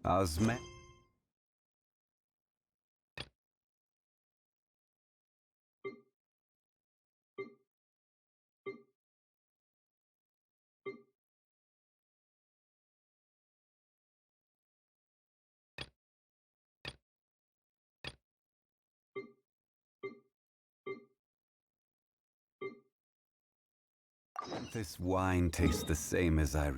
Osman. This wine tastes the same as I.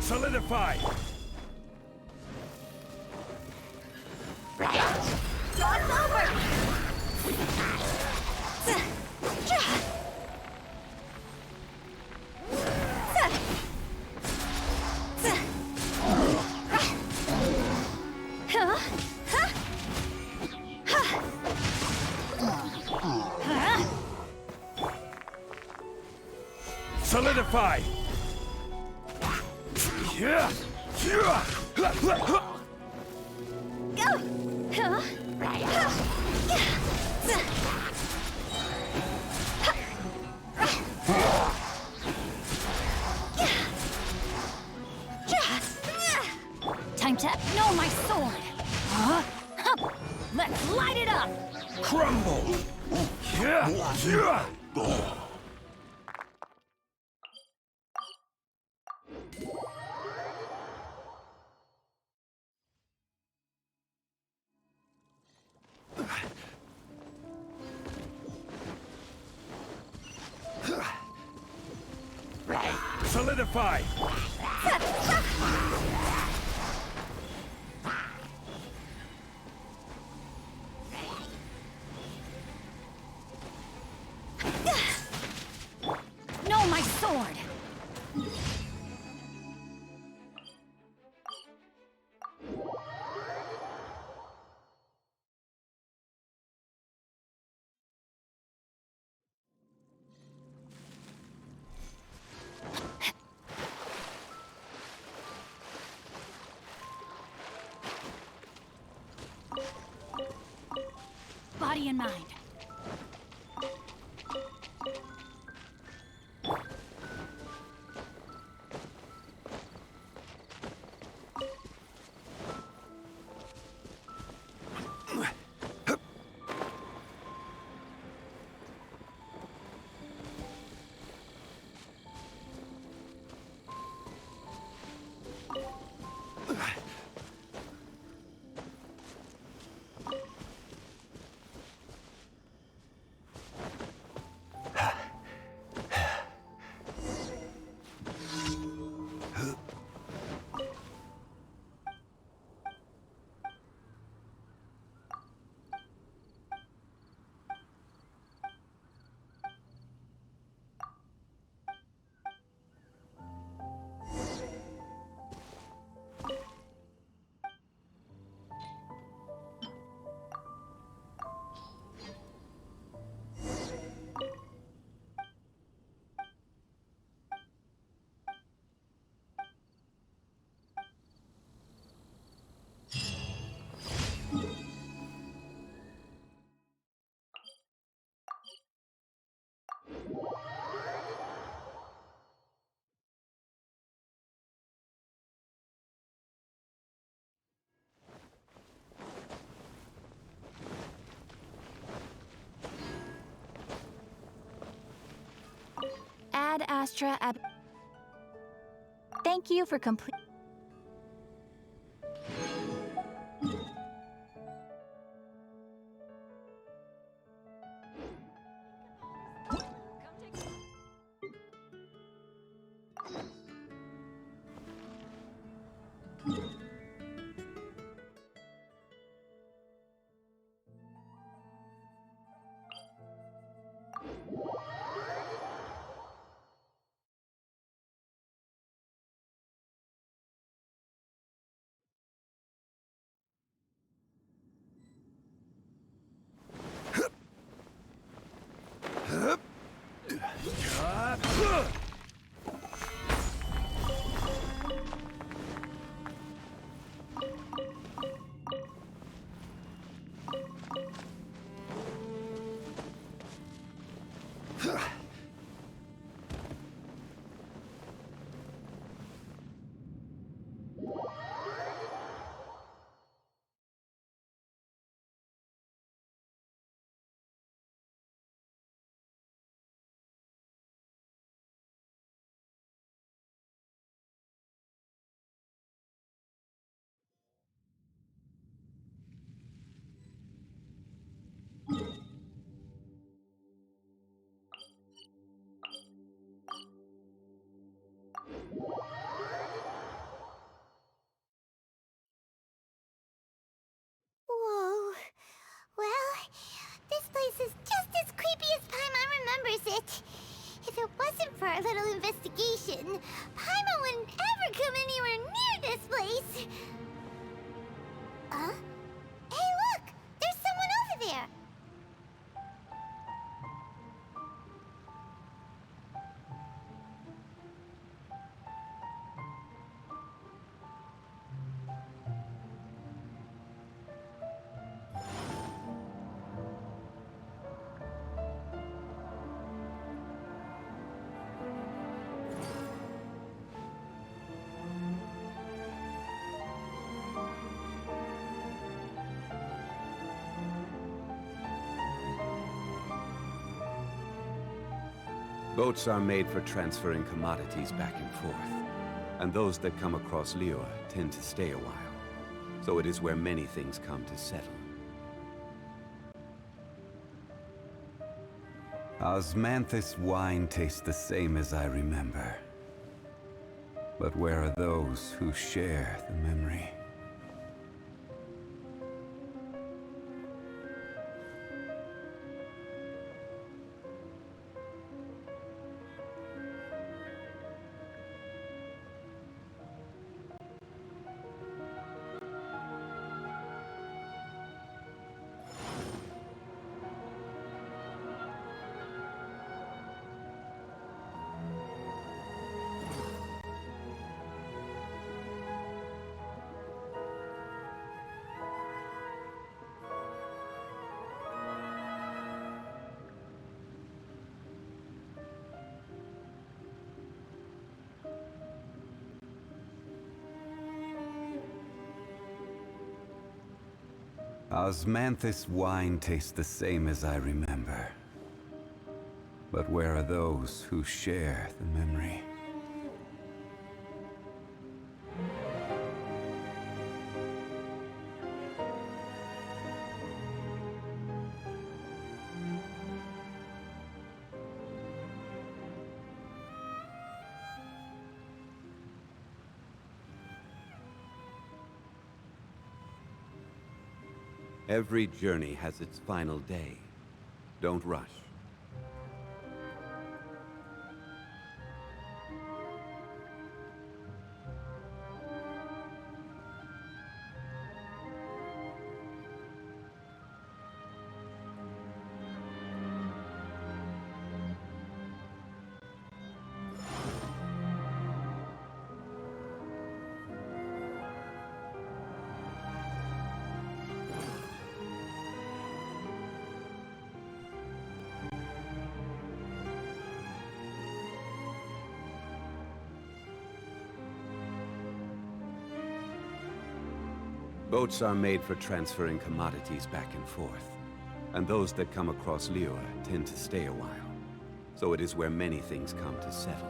Solidify! Dog's over! Solidify! Time to know my sword! Let's light it up! Crumble! Solidify! Know my sword! Body and mind. Ad Astra Ab... Thank you for complete... Whoa. Well, this place is just as creepy as Paimon remembers it. If it wasn't for our little investigation, Paimon wouldn't ever come anywhere near this place. Huh? Hey, look! There's someone over there! Boats are made for transferring commodities back and forth, and those that come across Liyue tend to stay a while. So it is where many things come to settle. Osmanthus wine tastes the same as I remember. But where are those who share the memory? Osmanthus wine tastes the same as I remember. But where are those who share the memory? Every journey has its final day. Don't rush. Boats are made for transferring commodities back and forth, and those that come across Liyue tend to stay a while. so it is where many things come to settle.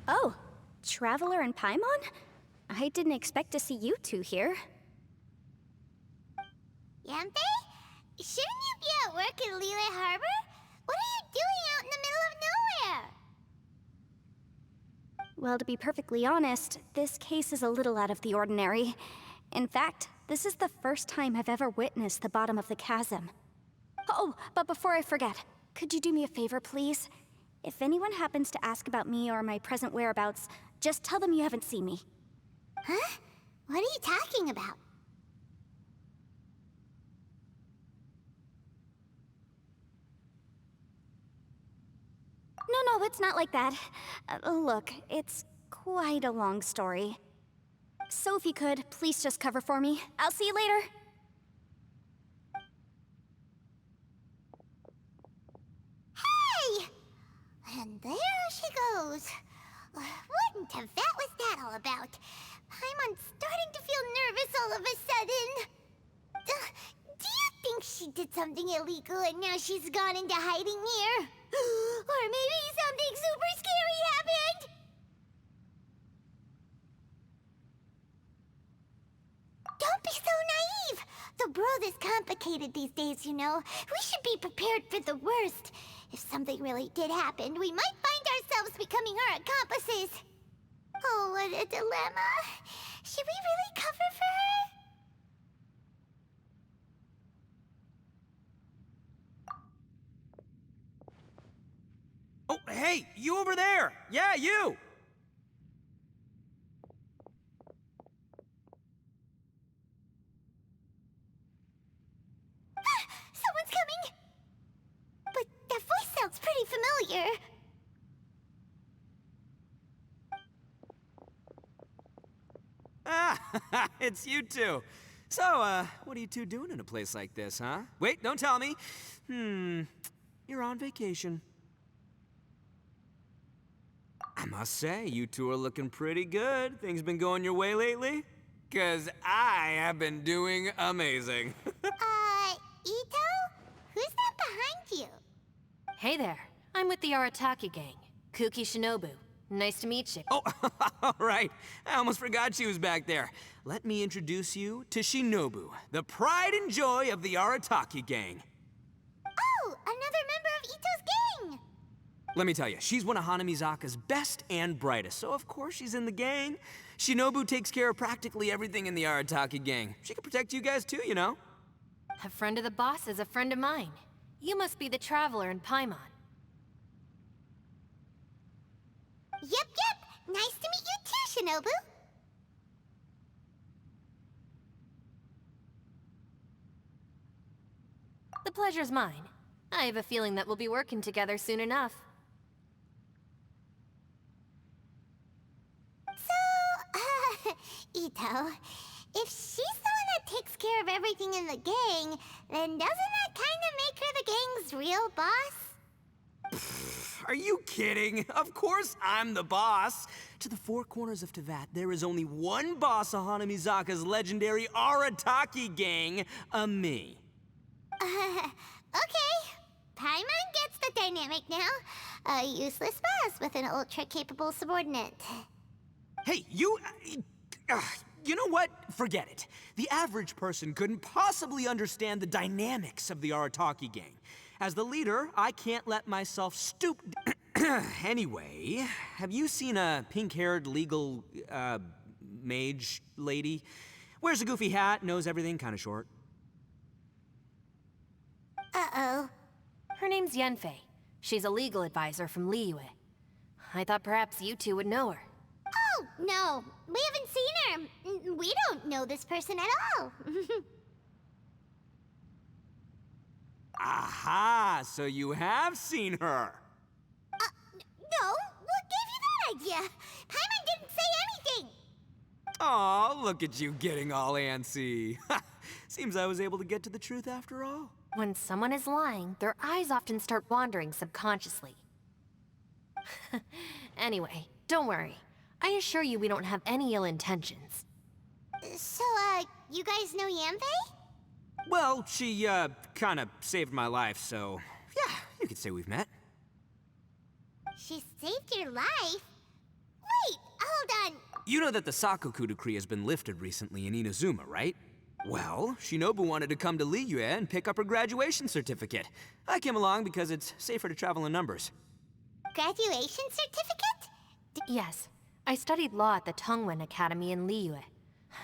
Oh, Traveler and Paimon? I didn't expect to see you two here. Yanpei? Shouldn't you be at work in Liyue Harbor? What are you doing out in the middle of nowhere? Well, to be perfectly honest, this case is a little out of the ordinary. In fact, this is the first time I've ever witnessed the bottom of the chasm. Oh, but before I forget, could you do me a favor, please? If anyone happens to ask about me or my present whereabouts, just tell them you haven't seen me. Huh? What are you talking about? No, it's not like that. Look, it's quite a long story. So if you could, please just cover for me. I'll see you later. Hey! And there she goes. What in Teyvat was that all about? Paimon's starting to feel nervous all of a sudden. Do you think she did something illegal and now she's gone into hiding here? Or maybe something super scary happened? Don't be so naive! The world is complicated these days, you know. We should be prepared for the worst. If something really did happen, we might find ourselves becoming her accomplices. Oh, what a dilemma. Should we really cover for her? Oh, hey, you over there! Yeah, you! Someone's coming! But that voice sounds pretty familiar. Ah, it's you two. So, what are you two doing in a place like this, huh? Wait, don't tell me. You're on vacation. I must say, you two are looking pretty good. Things been going your way lately? 'Cause I have been doing amazing. Ito? Who's that behind you? Hey there, I'm with the Arataki gang. Kuki Shinobu. Nice to meet you. Oh, all right. I almost forgot she was back there. Let me introduce you to Shinobu, the pride and joy of the Arataki gang. Oh, another member of Ito's gang! Let me tell you, she's one of Hanamizaka's best and brightest, so of course she's in the gang. Shinobu takes care of practically everything in the Arataki gang. She can protect you guys too, you know? A friend of the boss is a friend of mine. You must be the Traveler in Paimon. Yep. Nice to meet you too, Shinobu. The pleasure's mine. I have a feeling that we'll be working together soon enough. So, Ito, if she's the one that takes care of everything in the gang, then doesn't that kind of make her the gang's real boss? Are you kidding? Of course I'm the boss. To the four corners of Teyvat, there is only one boss of Hanamizaka's legendary Arataki gang, me. Okay. Paimon gets the dynamic now. A useless boss with an ultra-capable subordinate. Hey, you... You know what? Forget it. The average person couldn't possibly understand the dynamics of the Arataki gang. As the leader, I can't let myself stoop... Anyway, have you seen a pink-haired legal, mage lady? Wears a goofy hat, knows everything, kinda short. Uh-oh. Her name's Yanfei. She's a legal advisor from Liyue. I thought perhaps you two would know her. Oh, no. We haven't seen her. We don't know this person at all. Aha! So you have seen her! No, what gave you that idea? Paimon didn't say anything. Aw, look at you getting all antsy. Seems I was able to get to the truth after all. When someone is lying, their eyes often start wandering subconsciously. Anyway, don't worry. I assure you we don't have any ill intentions. So, you guys know Yanfei? Well, she, kinda saved my life, so... yeah, you could say we've met. She saved your life? Wait, hold on. You know that the Sakoku decree has been lifted recently in Inazuma, right? Well, Shinobu wanted to come to Liyue and pick up her graduation certificate. I came along because it's safer to travel in numbers. Graduation certificate? Yes, I studied law at the Tongwen Academy in Liyue.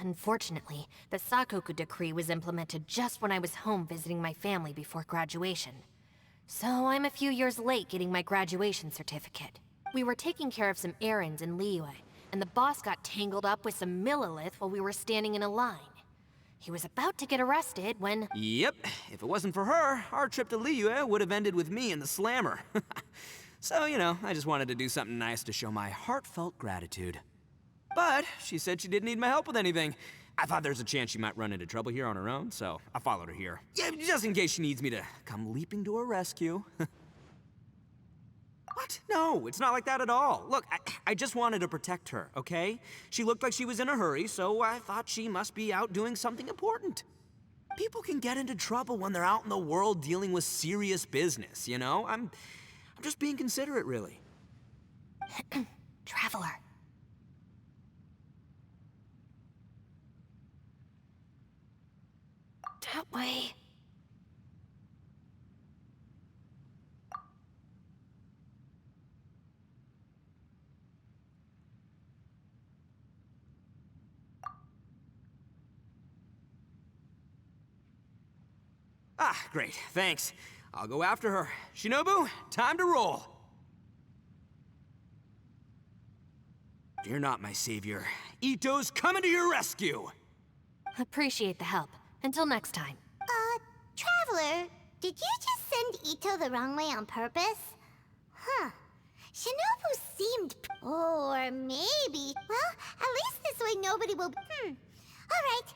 Unfortunately, the Sakoku decree was implemented just when I was home visiting my family before graduation. So I'm a few years late getting my graduation certificate. We were taking care of some errands in Liyue, and the boss got tangled up with some Millilith while we were standing in a line. He was about to get arrested when... Yep, if it wasn't for her, our trip to Liyue would have ended with me and the Slammer. So, you know, I just wanted to do something nice to show my heartfelt gratitude. But she said she didn't need my help with anything. I thought there's a chance she might run into trouble here on her own, so I followed her here. Yeah, just in case she needs me to come leaping to her rescue. What? No, it's not like that at all. Look, I just wanted to protect her, okay? She looked like she was in a hurry, so I thought she must be out doing something important. People can get into trouble when they're out in the world dealing with serious business, you know? I'm just being considerate, really. Traveler. That way. Ah, great, thanks. I'll go after her. Shinobu, time to roll. Fear not, my savior. Ito's coming to your rescue! Appreciate the help. Until next time. Traveler, did you just send Ito the wrong way on purpose? Huh. Shinobu seemed... Or maybe... Well, at least this way nobody will... Alright.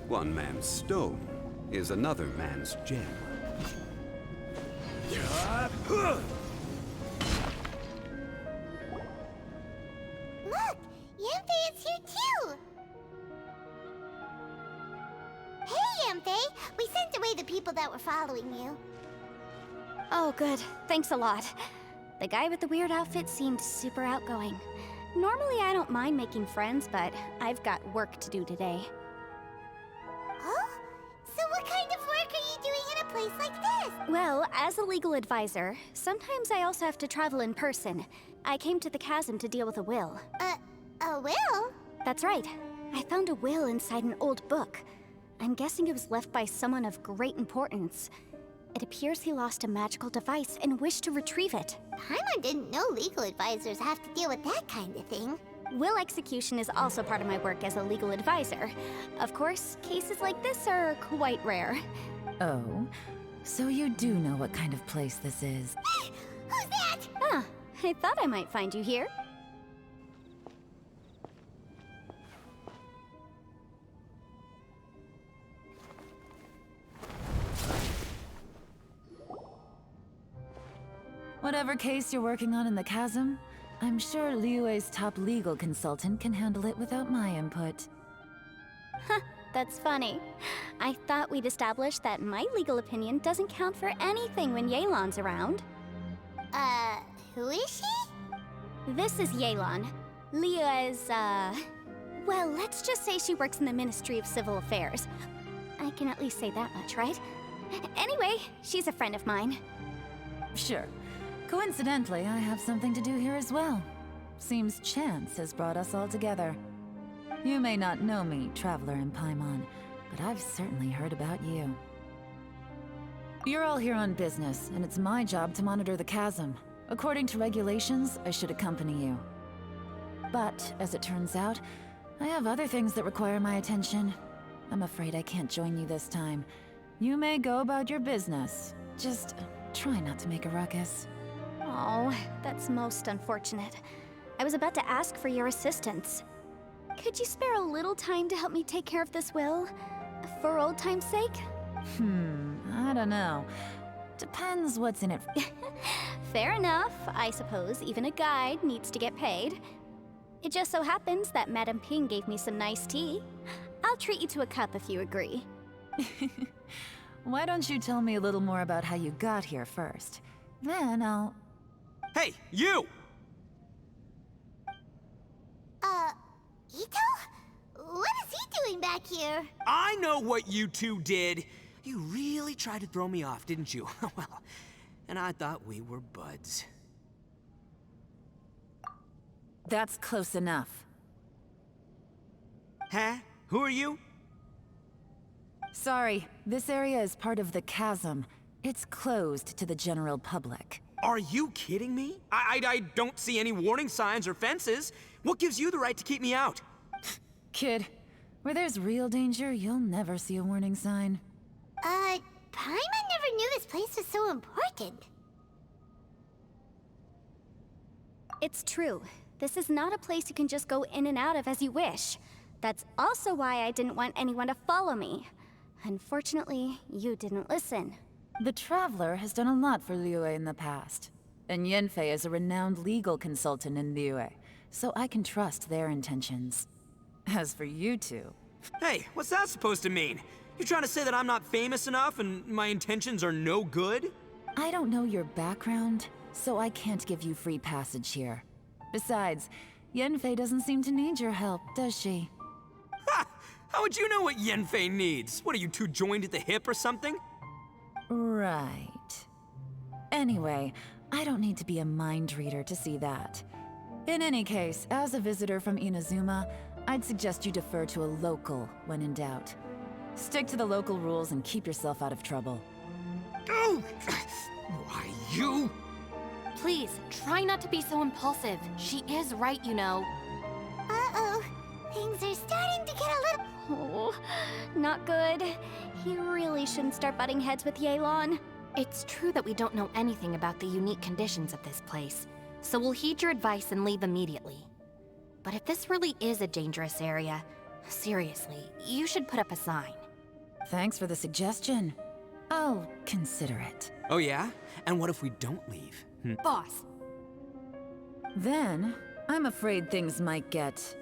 One man's stone is another man's gem. Look! Yanfei is here too! Hey, Yanfei! We sent away the people that were following you. Oh, good. Thanks a lot. The guy with the weird outfit seemed super outgoing. Normally I don't mind making friends, but I've got work to do today. place like this? Well, as a legal advisor, sometimes I also have to travel in person. I came to the chasm to deal with a will. A will? That's right. I found a will inside an old book. I'm guessing it was left by someone of great importance. It appears he lost a magical device and wished to retrieve it. Paimon didn't know legal advisors have to deal with that kind of thing. Will execution is also part of my work as a legal advisor. Of course, cases like this are quite rare. Oh, so you do know what kind of place this is. Who's that? Ah, I thought I might find you here. Whatever case you're working on in the chasm, I'm sure Liyue's top legal consultant can handle it without my input. That's funny. I thought we'd established that my legal opinion doesn't count for anything when Yelan's around. Who is she? This is Yelan. Liyue's, well, let's just say she works in the Ministry of Civil Affairs. I can at least say that much, right? Anyway, she's a friend of mine. Sure. Coincidentally, I have something to do here as well. Seems chance has brought us all together. You may not know me, Traveler in Paimon, but I've certainly heard about you. You're all here on business, and it's my job to monitor the chasm. According to regulations, I should accompany you. But, as it turns out, I have other things that require my attention. I'm afraid I can't join you this time. You may go about your business. Just try not to make a ruckus. Oh, that's most unfortunate. I was about to ask for your assistance. Could you spare a little time to help me take care of this will? For old time's sake? I don't know. Depends what's in it. Fair enough. I suppose even a guide needs to get paid. It just so happens that Madame Ping gave me some nice tea. I'll treat you to a cup if you agree. Why don't you tell me a little more about how you got here first? Then I'll... Hey, you! Ito? What is he doing back here? I know what you two did. You really tried to throw me off, didn't you? Well, and I thought we were buds. That's close enough. Huh? Who are you? Sorry, this area is part of the chasm. It's closed to the general public. Are you kidding me? I don't see any warning signs or fences. What gives you the right to keep me out? Kid, where there's real danger, you'll never see a warning sign. Paimon never knew this place was so important. It's true. This is not a place you can just go in and out of as you wish. That's also why I didn't want anyone to follow me. Unfortunately, you didn't listen. The Traveler has done a lot for Liyue in the past. And Yanfei is a renowned legal consultant in Liyue, so I can trust their intentions. As for you two... Hey, what's that supposed to mean? You trying to say that I'm not famous enough and my intentions are no good? I don't know your background, so I can't give you free passage here. Besides, Yanfei doesn't seem to need your help, does she? Ha! How would you know what Yanfei needs? What, are you two joined at the hip or something? Right. Anyway, I don't need to be a mind reader to see that. In any case, as a visitor from Inazuma, I'd suggest you defer to a local when in doubt. Stick to the local rules and keep yourself out of trouble. Oh! Why, you? Please, try not to be so impulsive. She is right, you know. Uh-oh. Things are starting to get a little... Oh, not good. He really shouldn't start butting heads with Yelan. It's true that we don't know anything about the unique conditions of this place, so we'll heed your advice and leave immediately. But if this really is a dangerous area, seriously, you should put up a sign. Thanks for the suggestion. I'll consider it. Oh yeah? And what if we don't leave? Boss, Then, I'm afraid things might get...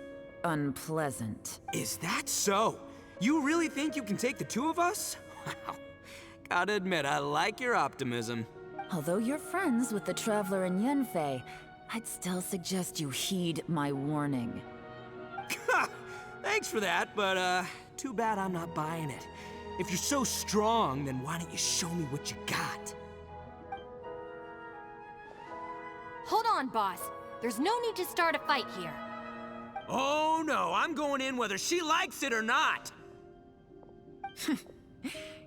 unpleasant. Is that so? You really think you can take the two of us? Wow. Gotta admit, I like your optimism. Although you're friends with the Traveler and Yanfei, I'd still suggest you heed my warning. Thanks for that, but too bad I'm not buying it. If you're so strong, then why don't you show me what you got? Hold on, boss. There's no need to start a fight here. Oh no, I'm going in whether she likes it or not.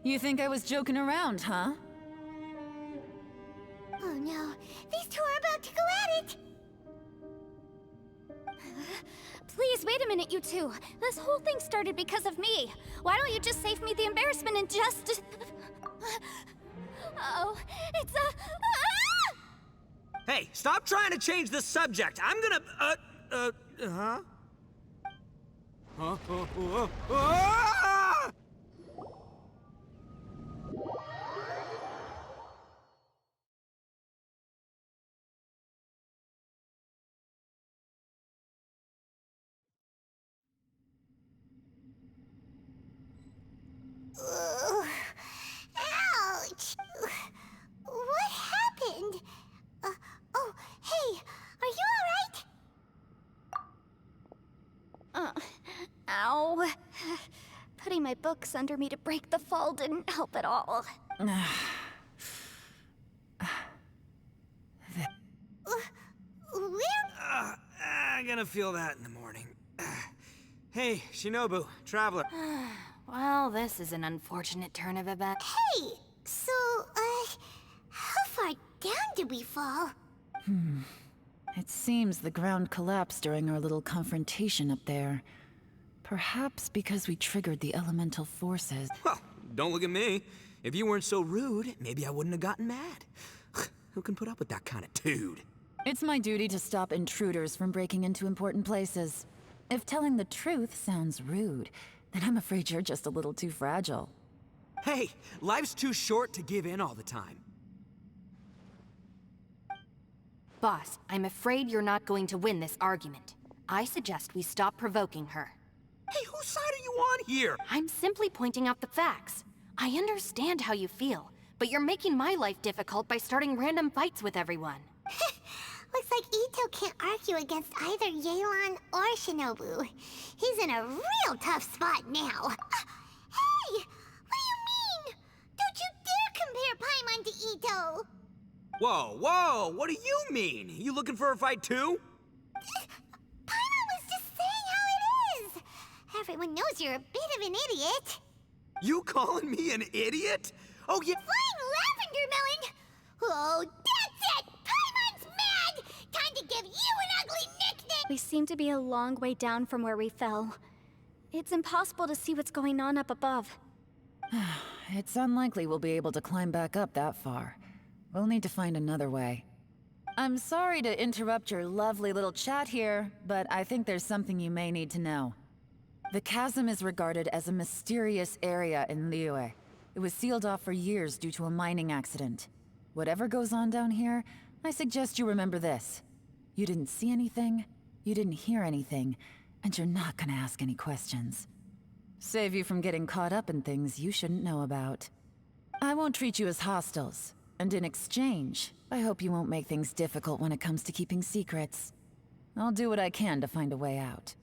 You think I was joking around, huh? Oh no, these two are about to go at it! Please, wait a minute, you two. This whole thing started because of me. Why don't you just save me the embarrassment and just... Oh, it's a... Ah! Hey, stop trying to change the subject. I'm gonna, huh? Ah! Ugh. Ouch! What happened? Oh, hey, are you alright? Ow. Putting my books under me to break the fall didn't help at all. I'm gonna feel that in the morning. Hey, Shinobu, Traveler. Well, this is an unfortunate turn of events. Hey, so, how far down did we fall? It seems the ground collapsed during our little confrontation up there. Perhaps because we triggered the elemental forces. Well, don't look at me. If you weren't so rude, maybe I wouldn't have gotten mad. Who can put up with that kind of dude? It's my duty to stop intruders from breaking into important places. If telling the truth sounds rude, then I'm afraid you're just a little too fragile. Hey, life's too short to give in all the time. Boss, I'm afraid you're not going to win this argument. I suggest we stop provoking her. Hey, whose side are you on here? I'm simply pointing out the facts. I understand how you feel, but you're making my life difficult by starting random fights with everyone. Looks like Ito can't argue against either Yelan or Shinobu. He's in a real tough spot now. Hey! What do you mean? Don't you dare compare Paimon to Ito! Whoa, what do you mean? You looking for a fight too? Paimon was just saying how it is! Everyone knows you're a bit of an idiot. You calling me an idiot? Oh yeah. Flying lavender melon! Oh, that's it! Paimon's mad! Time to give you an ugly nickname! We seem to be a long way down from where we fell. It's impossible to see what's going on up above. It's unlikely we'll be able to climb back up that far. We'll need to find another way. I'm sorry to interrupt your lovely little chat here, but I think there's something you may need to know. The chasm is regarded as a mysterious area in Liyue. It was sealed off for years due to a mining accident. Whatever goes on down here, I suggest you remember this. You didn't see anything, you didn't hear anything, and you're not gonna ask any questions. Save you from getting caught up in things you shouldn't know about. I won't treat you as hostiles, and in exchange, I hope you won't make things difficult when it comes to keeping secrets. I'll do what I can to find a way out.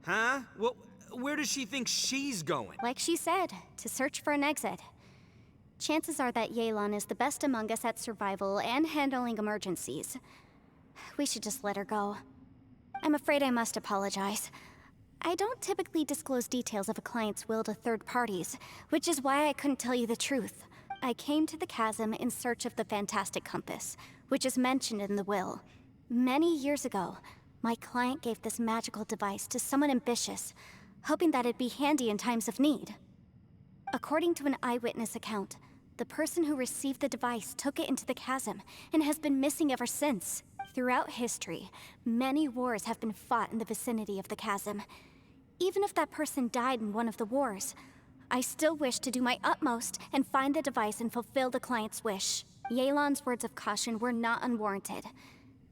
Huh? Well, where does she think she's going? Like she said, to search for an exit. Chances are that Yelan is the best among us at survival and handling emergencies. We should just let her go. I'm afraid I must apologize. I don't typically disclose details of a client's will to third parties, which is why I couldn't tell you the truth. I came to the chasm in search of the Fantastic Compass, which is mentioned in the will. Many years ago, my client gave this magical device to someone ambitious, hoping that it'd be handy in times of need. According to an eyewitness account, the person who received the device took it into the chasm and has been missing ever since. Throughout history, many wars have been fought in the vicinity of the chasm. Even if that person died in one of the wars, I still wish to do my utmost and find the device and fulfill the client's wish. Yelan's words of caution were not unwarranted.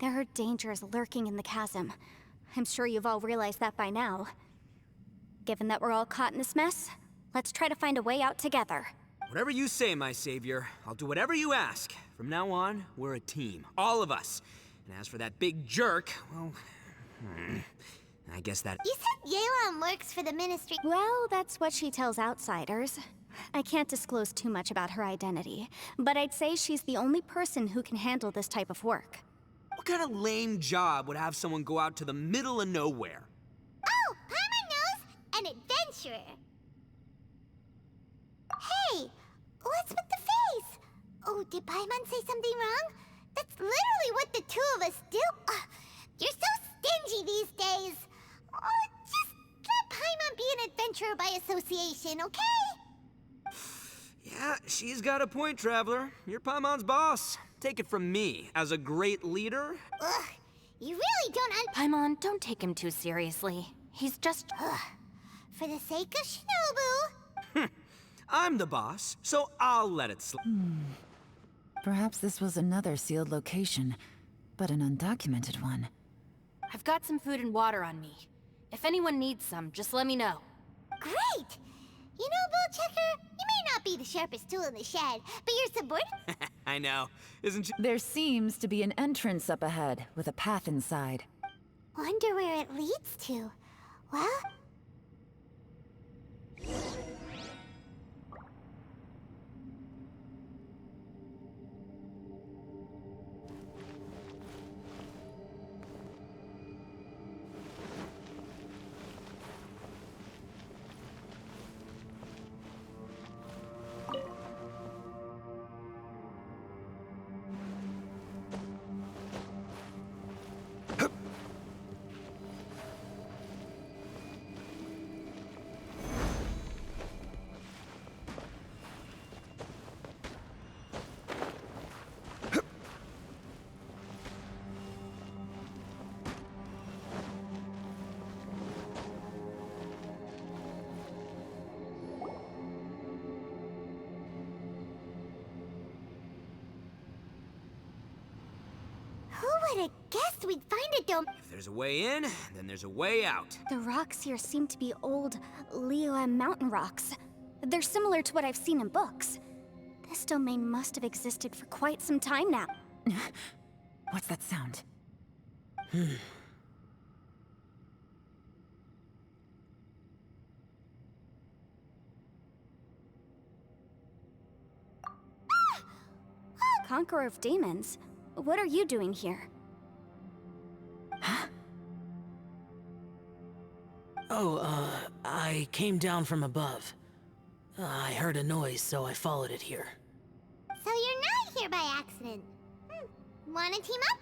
There are dangers lurking in the chasm. I'm sure you've all realized that by now. Given that we're all caught in this mess, let's try to find a way out together. Whatever you say, my savior. I'll do whatever you ask. From now on, we're a team. All of us. And as for that big jerk, well... I guess that... You said Yelan works for the Ministry. Well, that's what she tells outsiders. I can't disclose too much about her identity, but I'd say she's the only person who can handle this type of work. What kind of lame job would have someone go out to the middle of nowhere? Oh, Paimon knows! An adventurer. Hey, what's with the face? Oh, did Paimon say something wrong? That's literally what the two of us do. You're so stingy these days. Oh, just let Paimon be an adventurer by association, okay? Yeah, she's got a point, Traveler. You're Paimon's boss. Take it from me, as a great leader. Ugh, you really don't Paimon, don't take him too seriously. He's just... For the sake of Shinobu. I'm the boss, so I'll let it slip. Perhaps this was another sealed location, but an undocumented one. I've got some food and water on me. If anyone needs some, just let me know. Great! You know, Bullchecker, you may not be the sharpest tool in the shed, but you're subordinate. I know. Isn't she? There seems to be an entrance up ahead, with a path inside. Wonder where it leads to. Well... Who would have guessed we'd find a dome? If there's a way in, then there's a way out. The rocks here seem to be old Liyue mountain rocks. They're similar to what I've seen in books. This domain must have existed for quite some time now. What's that sound? Conqueror of Demons, what are you doing here? I came down from above. I heard a noise, so I followed it here. So you're not here by accident. Wanna team up?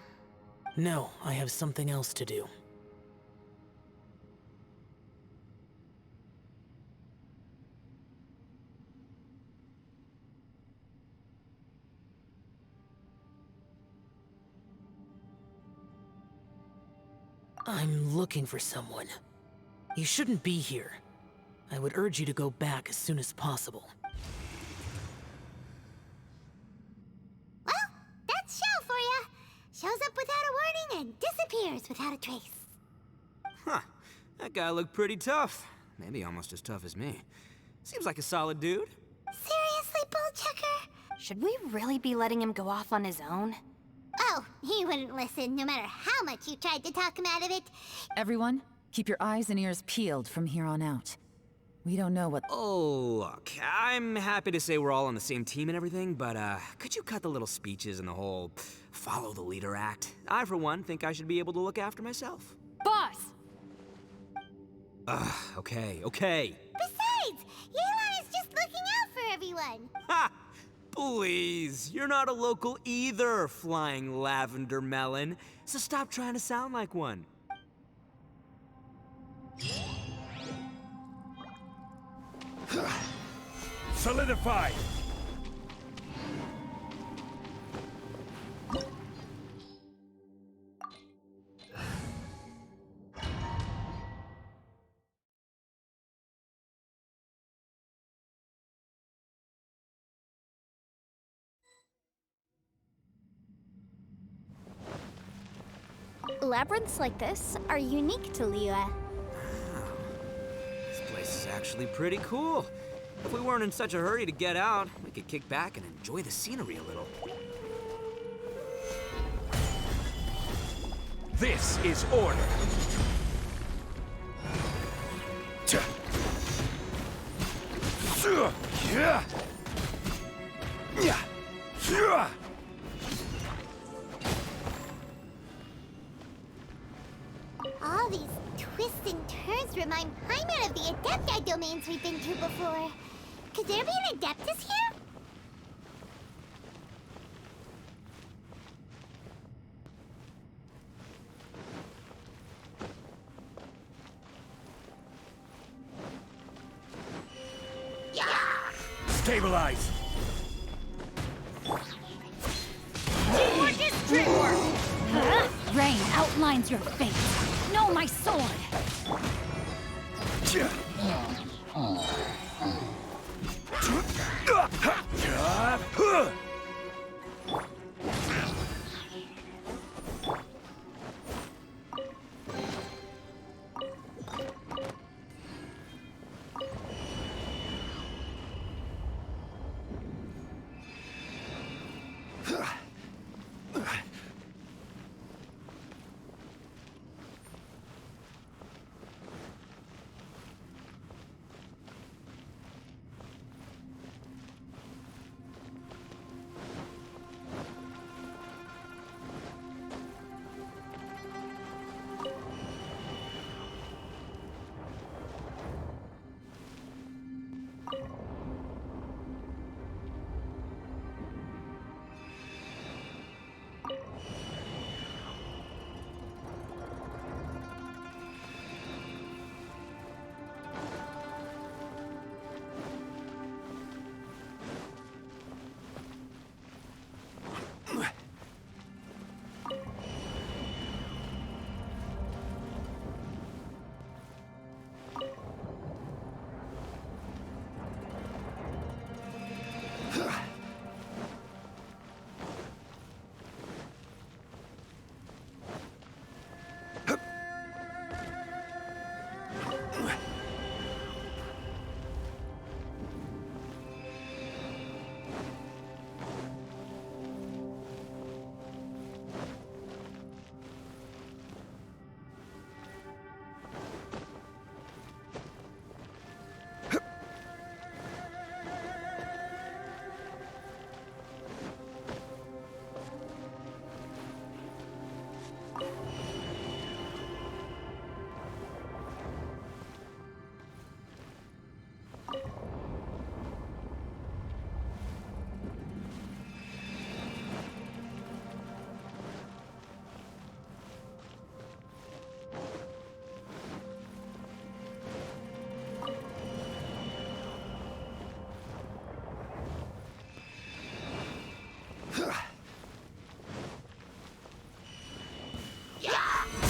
No, I have something else to do. I'm looking for someone. You shouldn't be here. I would urge you to go back as soon as possible. Well, that's Shao for ya. Shows up without a warning and disappears without a trace. Huh. That guy looked pretty tough. Maybe almost as tough as me. Seems like a solid dude. Seriously, Bullchecker? Should we really be letting him go off on his own? Oh, he wouldn't listen no matter how much you tried to talk him out of it. Everyone, keep your eyes and ears peeled from here on out. We don't know what... Oh, look, I'm happy to say we're all on the same team and everything, but could you cut the little speeches and the whole follow the leader act? I, for one, think I should be able to look after myself. Boss! Okay. Besides, Yelan is just looking out for everyone. Ha! Please, you're not a local either, Flying Lavender Melon, so stop trying to sound like one. Solidified! Labyrinths like this are unique to Liyue. This place is actually pretty cool. If we weren't in such a hurry to get out, we could kick back and enjoy the scenery a little. This is order. All these twists and turns remind Paimon of the Adepti domains we've been to before. Could there be an Adeptus here? Stabilize! Teamwork is dreamwork! Huh? Rain outlines your fate. Know my sword!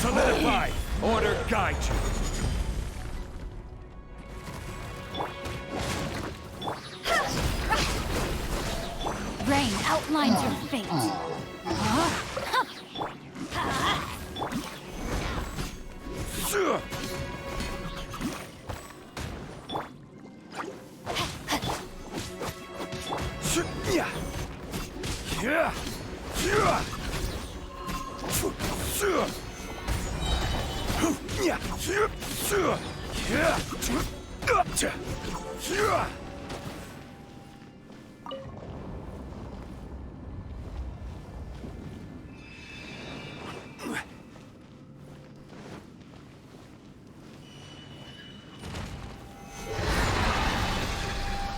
Solidify! Order guide you! Rain outlines your fate. Huh?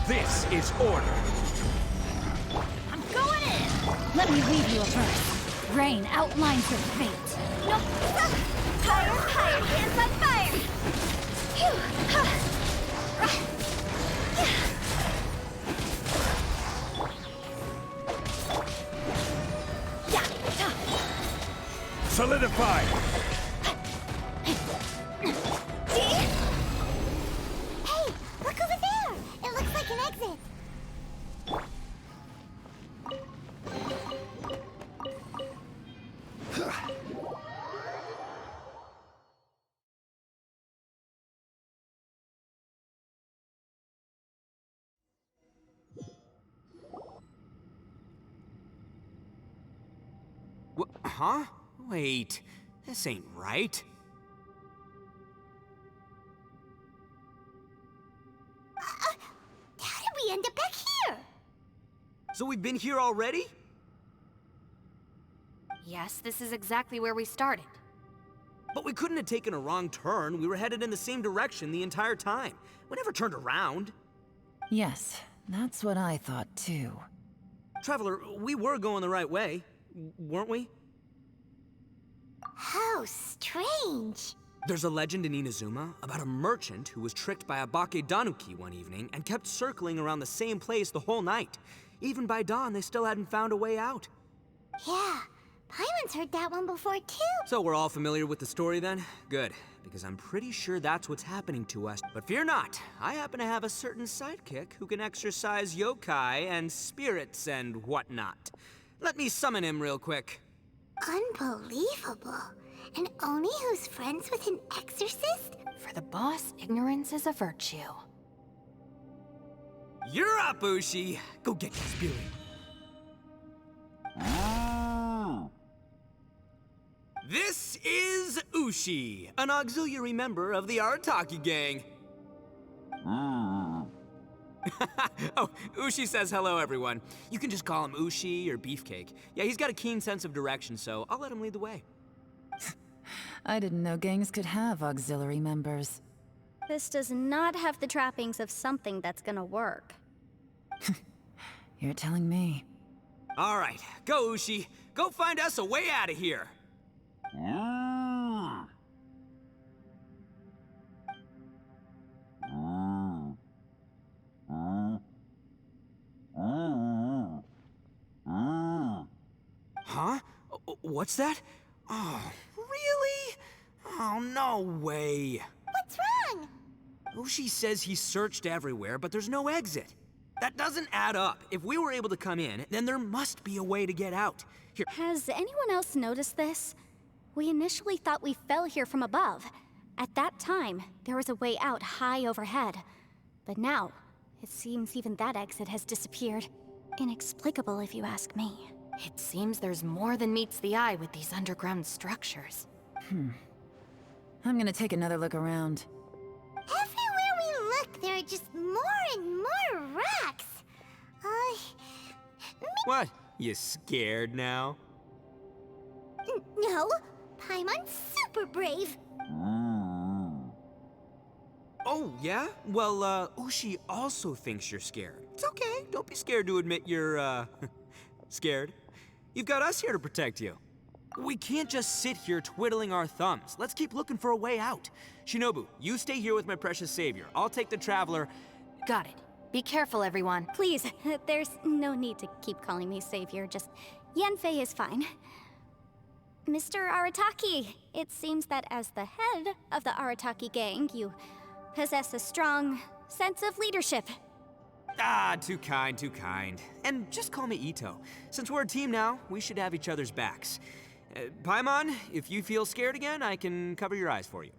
This is order! I'm going in! Let me read you a verse. Rain outlines your fate. No! Fire, fire, hands on fire! Solidify! Hey, look over there! It looks like an exit. Huh? Wait, this ain't right. So we've been here already? Yes, this is exactly where we started. But we couldn't have taken a wrong turn. We were headed in the same direction the entire time. We never turned around. Yes, that's what I thought too. Traveler, we were going the right way, weren't we? How strange. There's a legend in Inazuma about a merchant who was tricked by a Bakedanuki one evening and kept circling around the same place the whole night. Even by dawn, they still hadn't found a way out. Yeah, Paimon's heard that one before too. So we're all familiar with the story then? Good, because I'm pretty sure that's what's happening to us. But fear not, I happen to have a certain sidekick who can exercise yokai and spirits and whatnot. Let me summon him real quick. Unbelievable. And Oni who's friends with an exorcist? For the boss, ignorance is a virtue. You're up, Ushi! Go get your spirit. This is Ushi, an auxiliary member of the Arataki gang. Oh, Ushi says hello, everyone. You can just call him Ushi or Beefcake. Yeah, he's got a keen sense of direction, so I'll let him lead the way. I didn't know gangs could have auxiliary members. This does not have the trappings of something that's gonna work. You're telling me. All right, go, Ushi. Go find us a way out of here. Huh? What's that? Oh, really? Oh, no way. What's wrong? Ushi says he searched everywhere, but there's no exit. That doesn't add up. If we were able to come in, then there must be a way to get out. Here. Has anyone else noticed this? We initially thought we fell here from above. At that time, there was a way out high overhead. But now, it seems even that exit has disappeared. Inexplicable, if you ask me. It seems there's more than meets the eye with these underground structures. I'm gonna take another look around. Everywhere we look, there are just more and more rocks. What? You scared now? No. Paimon's super brave. Oh, yeah? Well, Ushi also thinks you're scared. It's okay. Don't be scared to admit you're, scared. You've got us here to protect you. We can't just sit here twiddling our thumbs. Let's keep looking for a way out. Shinobu, you stay here with my precious savior. I'll take the Traveler. Got it. Be careful, everyone. Please, there's no need to keep calling me savior, just Yanfei is fine. Mr. Arataki, it seems that as the head of the Arataki gang, you possess a strong sense of leadership. Ah, too kind, too kind. And just call me Ito. Since we're a team now, we should have each other's backs. Paimon, if you feel scared again, I can cover your eyes for you.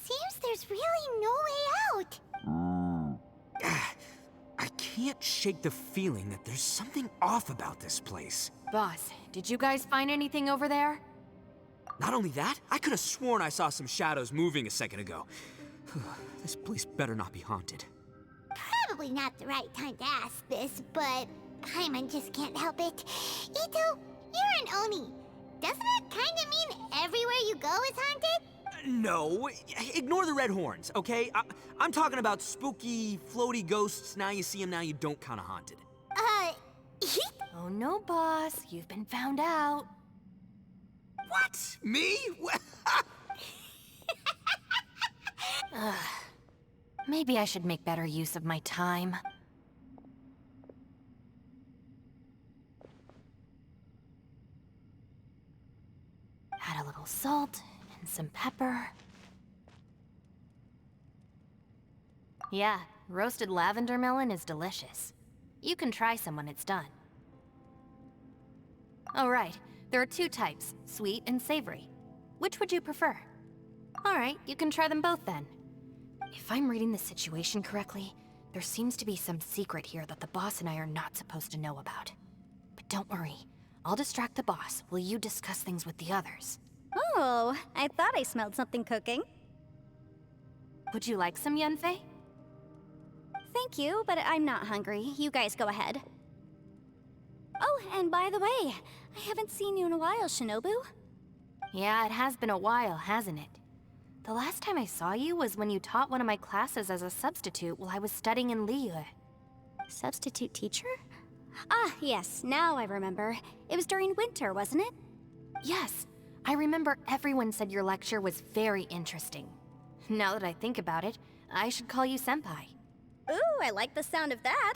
Seems there's really no way out. I can't shake the feeling that there's something off about this place. Boss, did you guys find anything over there? Not only that, I could have sworn I saw some shadows moving a second ago. This place better not be haunted. Probably not the right time to ask this, but Paimon just can't help it. Ito, you're an Oni. Doesn't it kind of mean everywhere you go is haunted? No, ignore the red horns, okay? I'm talking about spooky, floaty ghosts. Now you see them, now you don't kind of haunted. Oh no, boss. You've been found out. What? Me? Maybe I should make better use of my time. Add a little salt and some pepper. Yeah, roasted lavender melon is delicious. You can try some when it's done. Oh right, there are two types, sweet and savory. Which would you prefer? Alright, you can try them both then. If I'm reading the situation correctly, there seems to be some secret here that the boss and I are not supposed to know about. But don't worry, I'll distract the boss while you discuss things with the others. Oh, I thought I smelled something cooking. Would you like some Yanfei? Thank you, but I'm not hungry. You guys go ahead. Oh, and by the way, I haven't seen you in a while, Shinobu. Yeah, it has been a while, hasn't it? The last time I saw you was when you taught one of my classes as a substitute while I was studying in Liyue. Substitute teacher? Ah, yes, now I remember. It was during winter, wasn't it? Yes, I remember everyone said your lecture was very interesting. Now that I think about it, I should call you Senpai. Ooh, I like the sound of that.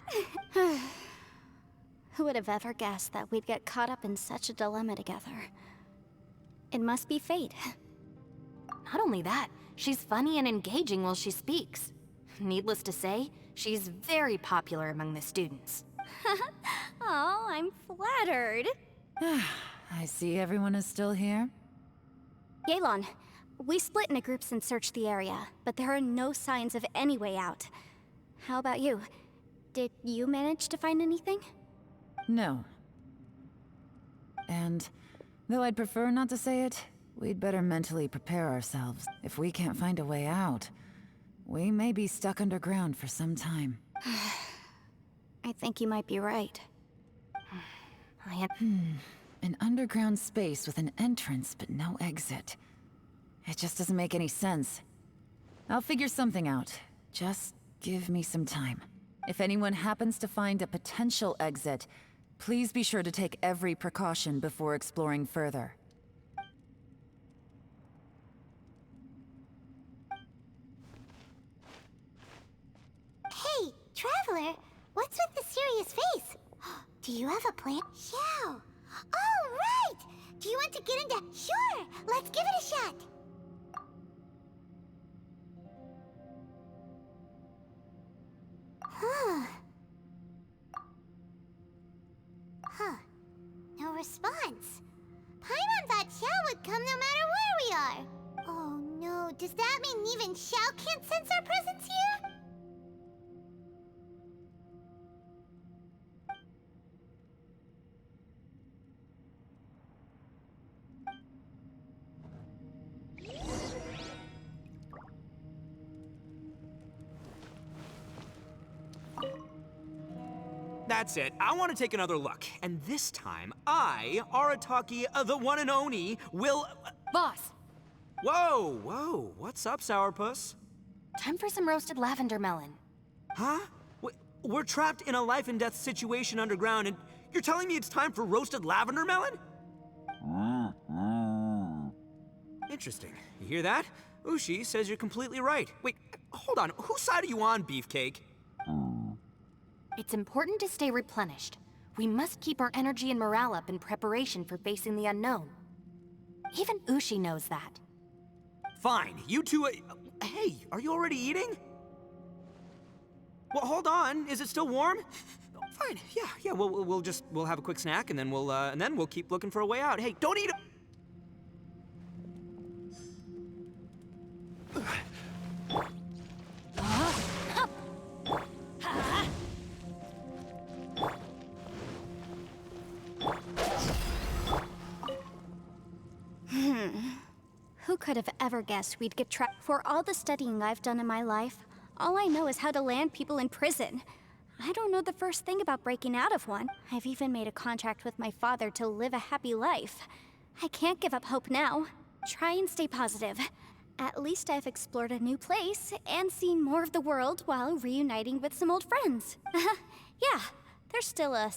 Who would have ever guessed that we'd get caught up in such a dilemma together? It must be fate. Not only that, she's funny and engaging while she speaks. Needless to say, she's very popular among the students. Oh, I'm flattered. I see everyone is still here. Yelan, we split into groups and searched the area, but there are no signs of any way out. How about you? Did you manage to find anything? No. And though I'd prefer not to say it, we'd better mentally prepare ourselves. If we can't find a way out, we may be stuck underground for some time. I think you might be right. An underground space with an entrance but no exit. It just doesn't make any sense. I'll figure something out. Just give me some time. If anyone happens to find a potential exit, please be sure to take every precaution before exploring further. Hey, Traveler, what's with the serious face? Do you have a plan? Xiao. Oh, right! Do you want to get into... Sure, let's give it a shot. Huh. No response. Paimon thought Xiao would come no matter where we are. Oh no, does that mean even Xiao can't sense our presence here? That's it. I want to take another look. And this time, I, Arataki, the one and only, will... Boss, Whoa, whoa. What's up, Sourpuss? time for some roasted lavender melon. Huh? We're trapped in a life and death situation underground, and you're telling me it's time for roasted lavender melon? Interesting. You hear that? Ushi says you're completely right. Wait, hold on. Whose side are you on, Beefcake? It's important to stay replenished. We must keep our energy and morale up in preparation for facing the unknown. Even Ushi knows that. Fine, you two... hey, are you already eating? Well, hold on. Is it still warm? Fine. Yeah. We'll have a quick snack, and then we'll keep looking for a way out. Hey, don't eat it. Who could have ever guessed we'd get trapped? For all the studying I've done in my life, all I know is how to land people in prison. I don't know the first thing about breaking out of one. I've even made a contract with my father to live a happy life. I can't give up hope now. Try and stay positive. At least I've explored a new place and seen more of the world while reuniting with some old friends. Yeah, there's still a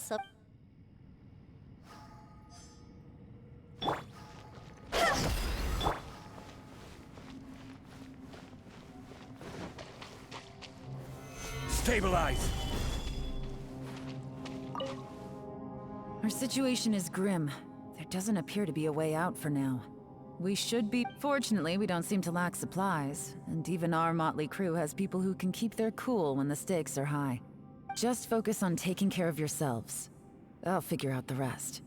Stabilize! Our situation is grim. There doesn't appear to be a way out for now. We should be... Fortunately, we don't seem to lack supplies, and even our motley crew has people who can keep their cool when the stakes are high. Just focus on taking care of yourselves. I'll figure out the rest.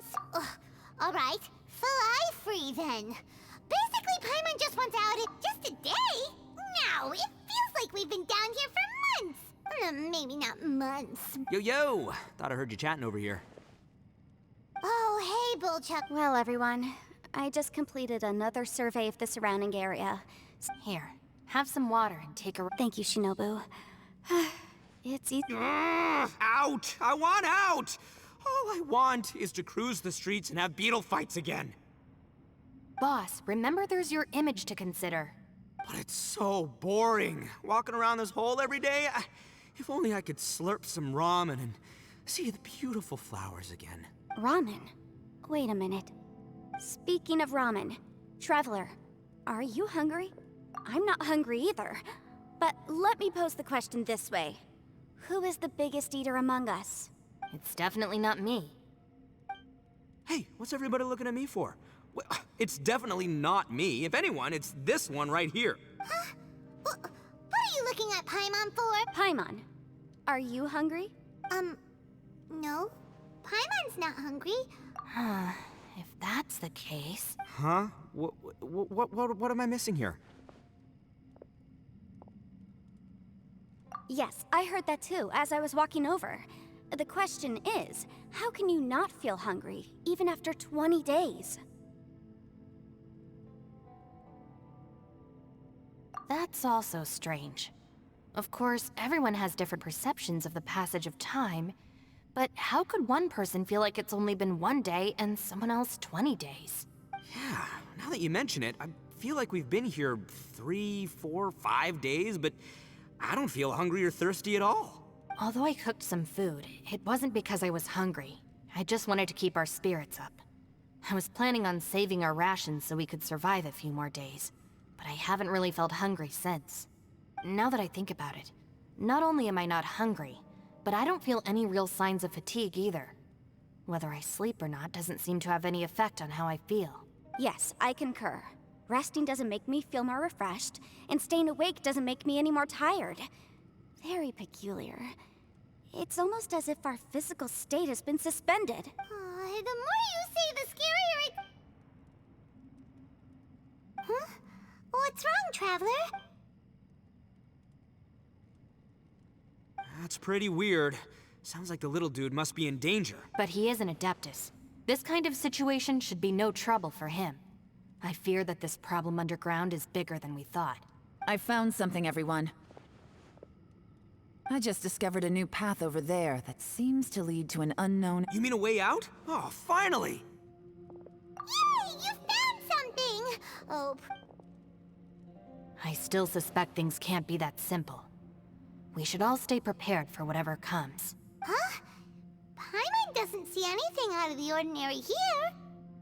once. Ugh. All right, fly free then. Basically, Paimon just wants out just a day. No, it feels like we've been down here for months. Maybe not months. Yo! Thought I heard you chatting over here. Oh, hey, Bullchuck. Well, everyone, I just completed another survey of the surrounding area. Here, have some water and take a... Thank you, Shinobu. It's easy. Out! I want out! All I want is to cruise the streets and have beetle fights again. Boss, remember there's your image to consider. But it's so boring, walking around this hole every day. If only I could slurp some ramen and see the beautiful flowers again. Ramen? Wait a minute. Speaking of ramen, Traveler, are you hungry? I'm not hungry either. But let me pose the question this way. Who is the biggest eater among us? It's definitely not me. Hey, what's everybody looking at me for? It's definitely not me. If anyone, it's this one right here. Huh? What are you looking at Paimon for? Paimon, are you hungry? No. Paimon's not hungry. If that's the case... Huh? What am I missing here? Yes, I heard that too, as I was walking over. The question is, how can you not feel hungry, even after 20 days? That's also strange. Of course, everyone has different perceptions of the passage of time, but how could one person feel like it's only been 1 day and someone else 20 days? Yeah, now that you mention it, I feel like we've been here 3, 4, 5 days, but I don't feel hungry or thirsty at all. Although I cooked some food, it wasn't because I was hungry. I just wanted to keep our spirits up. I was planning on saving our rations so we could survive a few more days, but I haven't really felt hungry since. Now that I think about it, not only am I not hungry, but I don't feel any real signs of fatigue either. Whether I sleep or not doesn't seem to have any effect on how I feel. Yes, I concur. Resting doesn't make me feel more refreshed, and staying awake doesn't make me any more tired. Very peculiar. It's almost as if our physical state has been suspended. The more you say, the scarier it... Huh? What's wrong, Traveler? That's pretty weird. Sounds like the little dude must be in danger. But he is an Adeptus. This kind of situation should be no trouble for him. I fear that this problem underground is bigger than we thought. I found something, everyone. I just discovered a new path over there that seems to lead to an unknown... You mean a way out? Oh, finally! Yay! You found something! Oh... I still suspect things can't be that simple. We should all stay prepared for whatever comes. Huh? Paimon doesn't see anything out of the ordinary here.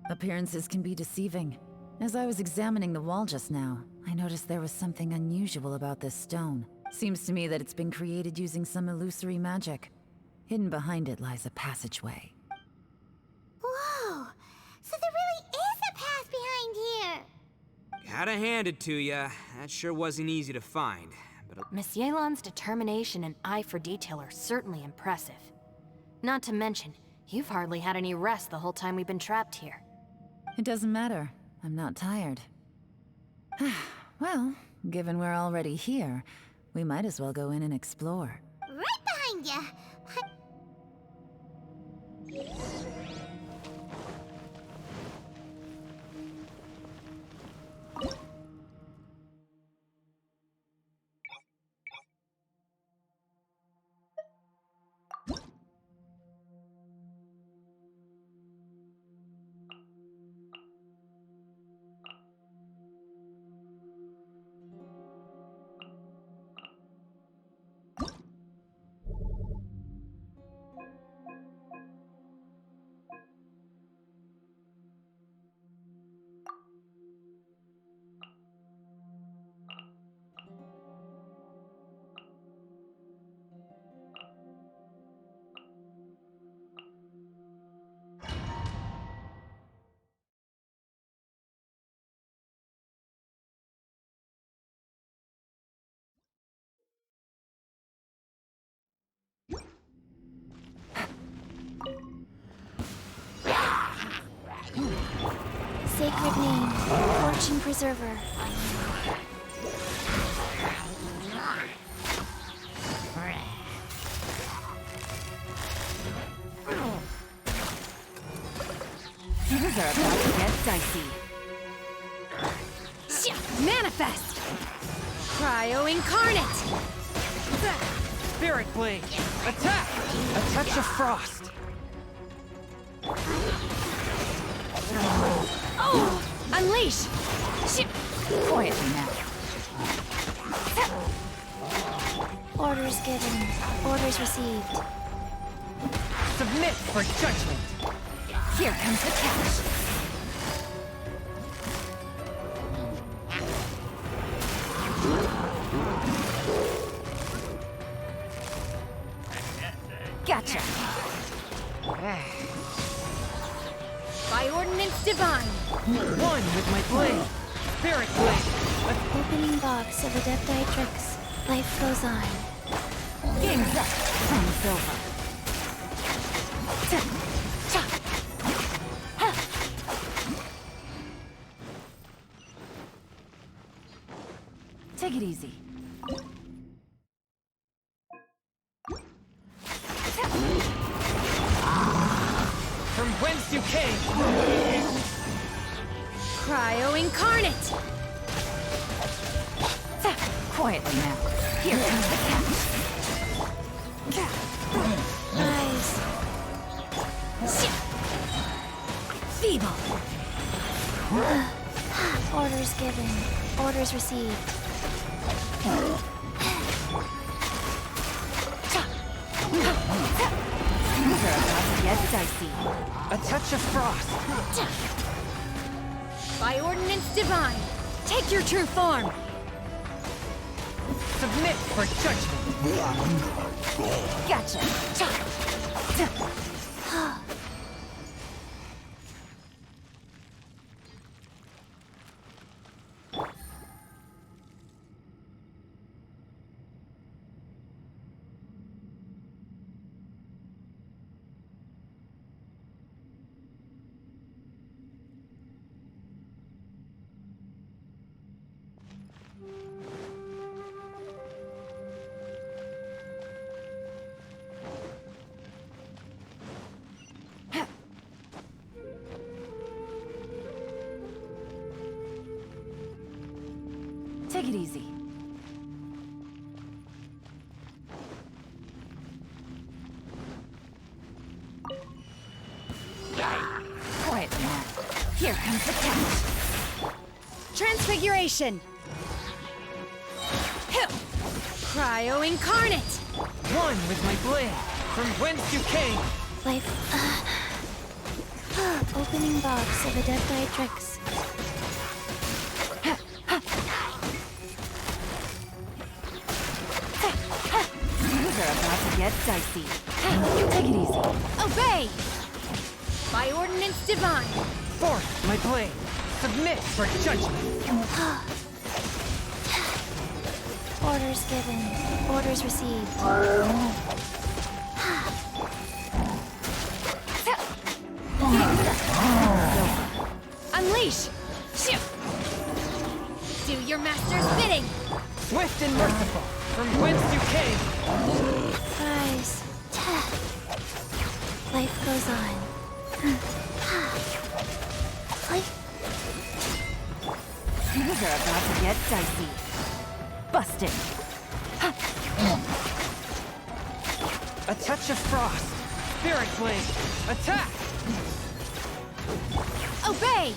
Appearances can be deceiving. As I was examining the wall just now, I noticed there was something unusual about this stone. Seems to me that it's been created using some illusory magic. Hidden behind it lies a passageway. Whoa! So there really is a path behind here! Gotta hand it to ya. That sure wasn't easy to find. But Miss Yelan's determination and eye for detail are certainly impressive. Not to mention, you've hardly had any rest the whole time we've been trapped here. It doesn't matter. I'm not tired. Well, given we're already here, we might as well go in and explore. Right behind ya! sacred name, Fortune Preserver. Things are about to get dicey. Manifest! Cryo Incarnate! Spirit Blade! Attack! A touch of frost! Oh! Unleash! Quietly now. Orders given, orders received. Submit for judgment! Here comes the catch! Gotcha! By Ordinance Divine! One with my blade! Spirit Blade! Opening box of Adepti-Trix. Life goes on. Game's up. Time's over. Take it easy. From whence you came! Cryo Incarnate! Quietly now. Here comes the catch. Rise. Feeble! Orders given, orders received. Things are about to get dicey. A touch of frost! By Ordinance Divine! Take your true form! Submit for judgment! Gotcha! Take it easy. Quietly now. Here comes the catch. Transfiguration! Cryo Incarnate! One with my blade! From whence you came! Life. Opening box of Adepti-Trix. Things are about to get dicey. Take it easy. Obey! By Ordinance Divine! Forth my blade! Submit for judgment! Orders given, orders received. Unleash! Do your master's bidding! Swift and merciful! From whence you came! Rise. Life goes on. Life. Things are about to get dicey. Busted. A touch of frost! Spirit Blade! Attack! Obey!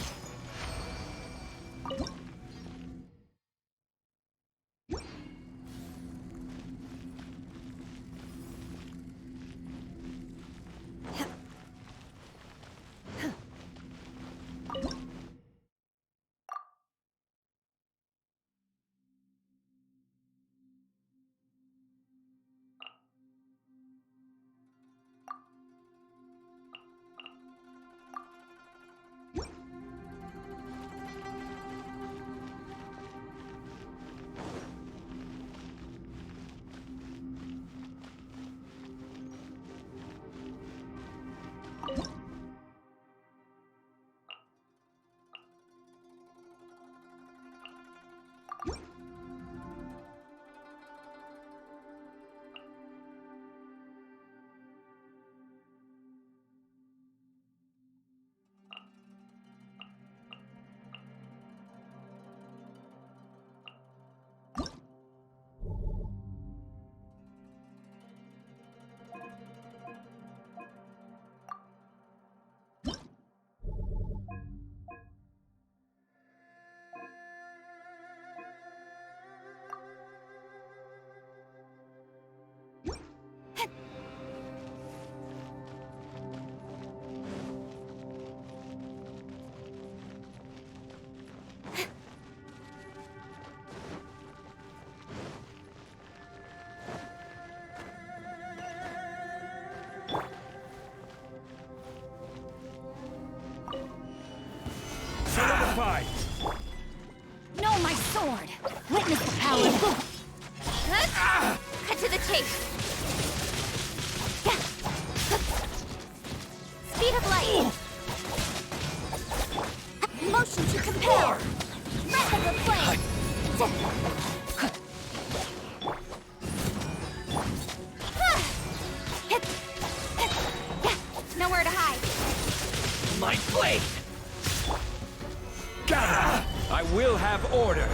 Solidified! No, my sword! Witness the power of... Cut to the chase. Speed of light. Motion to compel. Breath of the flame. Nowhere to hide. My blade! Gather! I will have order!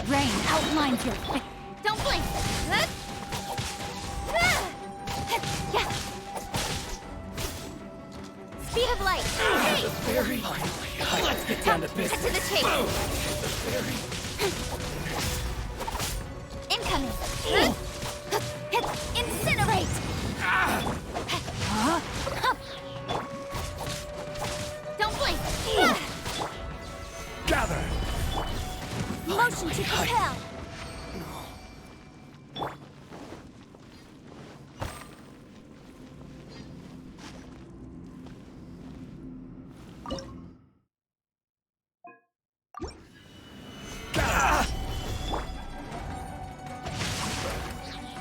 Rain outlines your face. Don't blink. Speed of light. Hey! Very. Let's get down to Cut business. to the chase. Incoming. Incinerate. Don't blink. Gather! Motion to compel.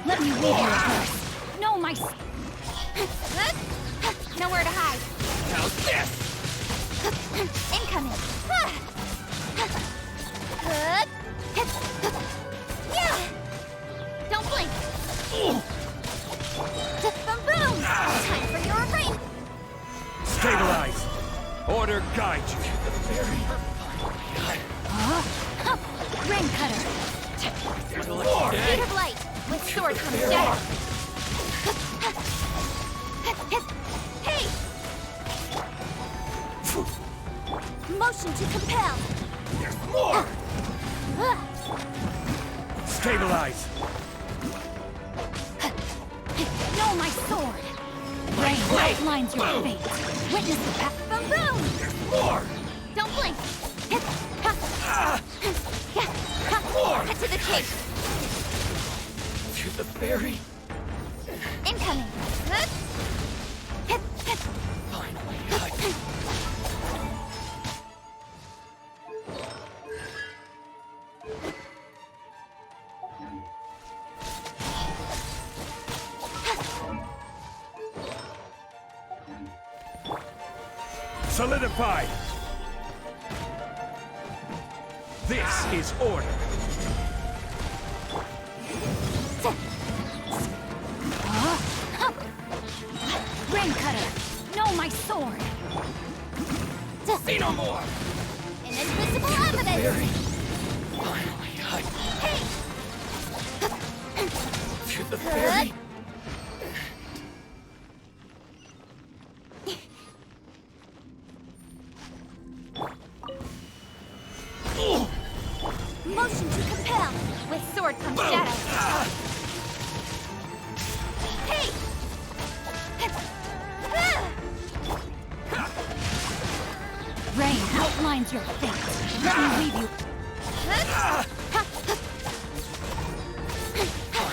Let me weave you a verse. No, my... Nowhere to hide. How's this? Incoming. Yeah. Don't blink. Boom! Time for your ring. Stabilize! Order guide you. Rain cutter. There's more! Speed of light. With sword comes shadow. Hey! Motion to compel. There's more! Stabilize! No, my sword. Rain outlines your fate. Witness the path. Boom, boom! More! Don't blink. Cut to the chase. To the ferry? Incoming. Finally, Solidified! This is order! Rain cutter. No, my sword. See no more! Inadmissible evidence. Finally, Hey! to the ferry? Motion to compel. With sword comes shadow. Hey! Rain outlines your fate. Let me weave you.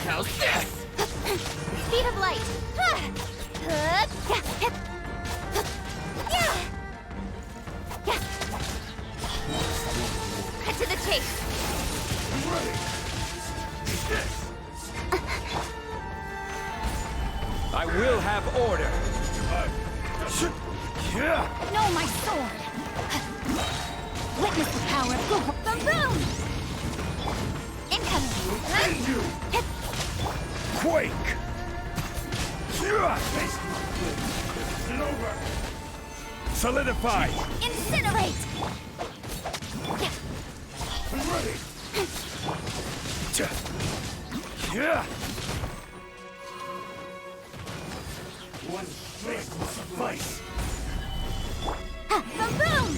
How's this? Speed of light. Cut to the chase. I will have order! No, my sword. Witness the power of... Boom, boom! Incoming. Quake! Solidified! Incinerate! I'm ready! Yeah! One blade will suffice! Boom, boom!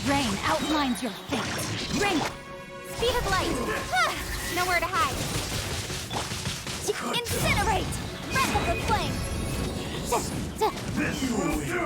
Rain outlines your fate. Rain... Speed of light. Nowhere to hide. Incinerate! Breath of the flame! This will do!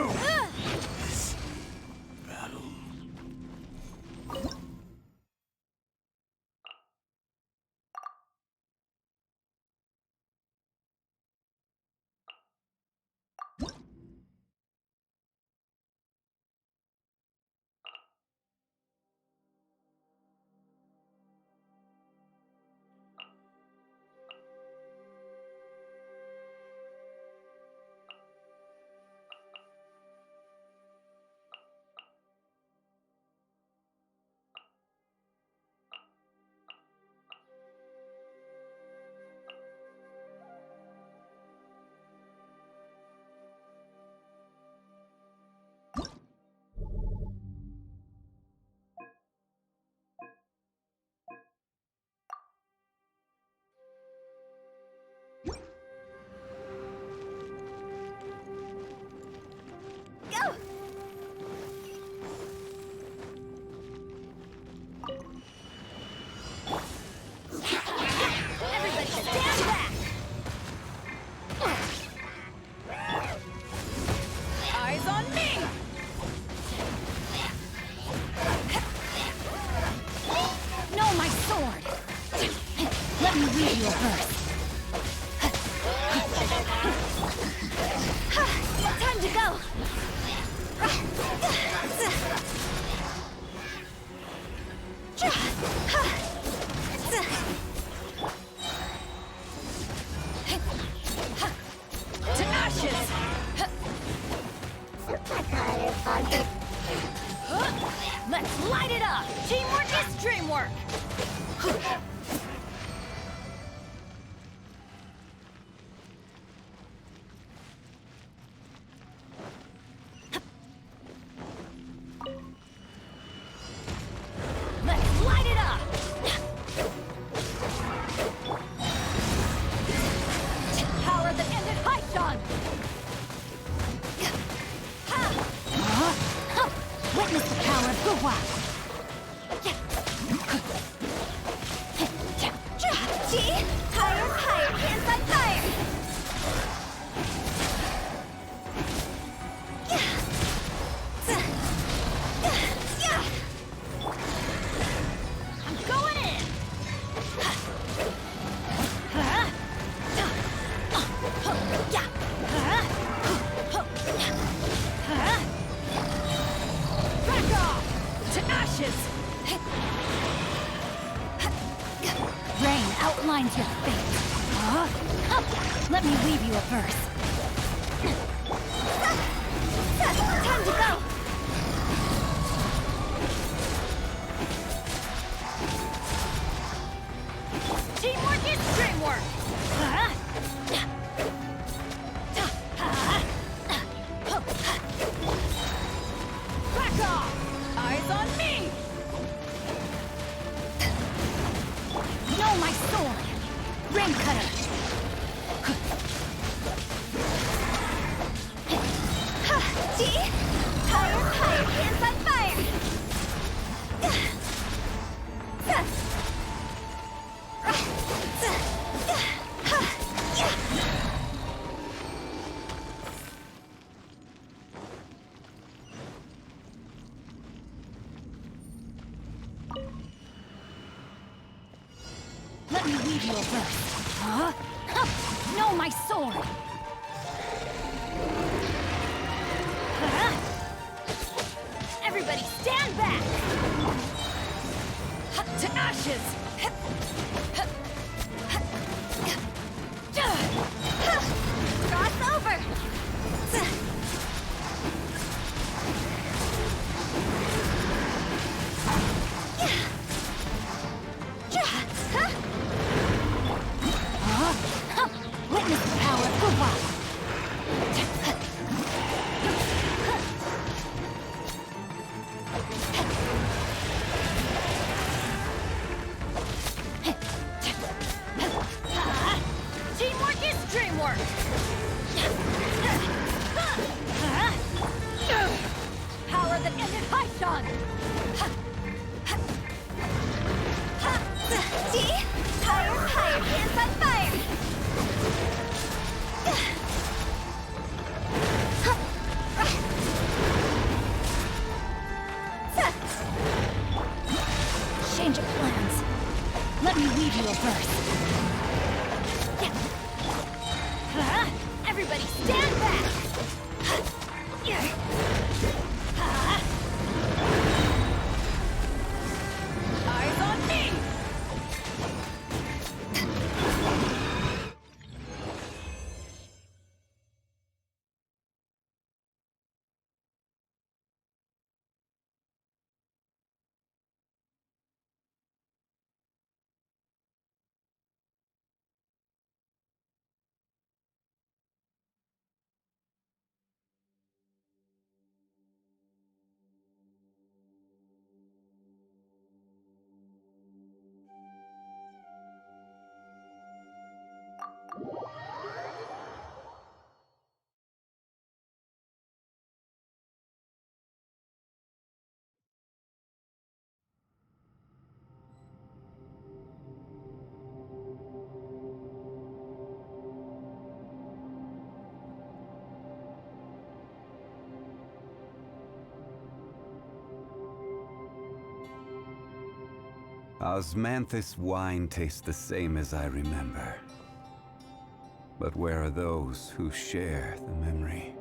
up! Teamwork is dreamwork! Let's light it up! Power that ended Haishan! Witness the power of Guhua! Higher, higher, hands on fire! I'm going in! Back off! To ashes! Rain outlines your fate. Let me leave you a verse. Time to go! Teamwork is dreamwork! Back off! Eyes on me! Know my sword! Rain cutter! Higher, higher, hands on fire! Let me leave you a verse. Know my sword! Everybody stand back! To ashes! Cross over! Witness the power of Guhua! Teamwork is dreamwork! Power that ended Haishan! Higher, higher, hands on fire! Change of plans. Let me leave you a verse. Everybody stand back! Eyes on me! Osmanthus wine tastes the same as I remember. But where are those who share the memory?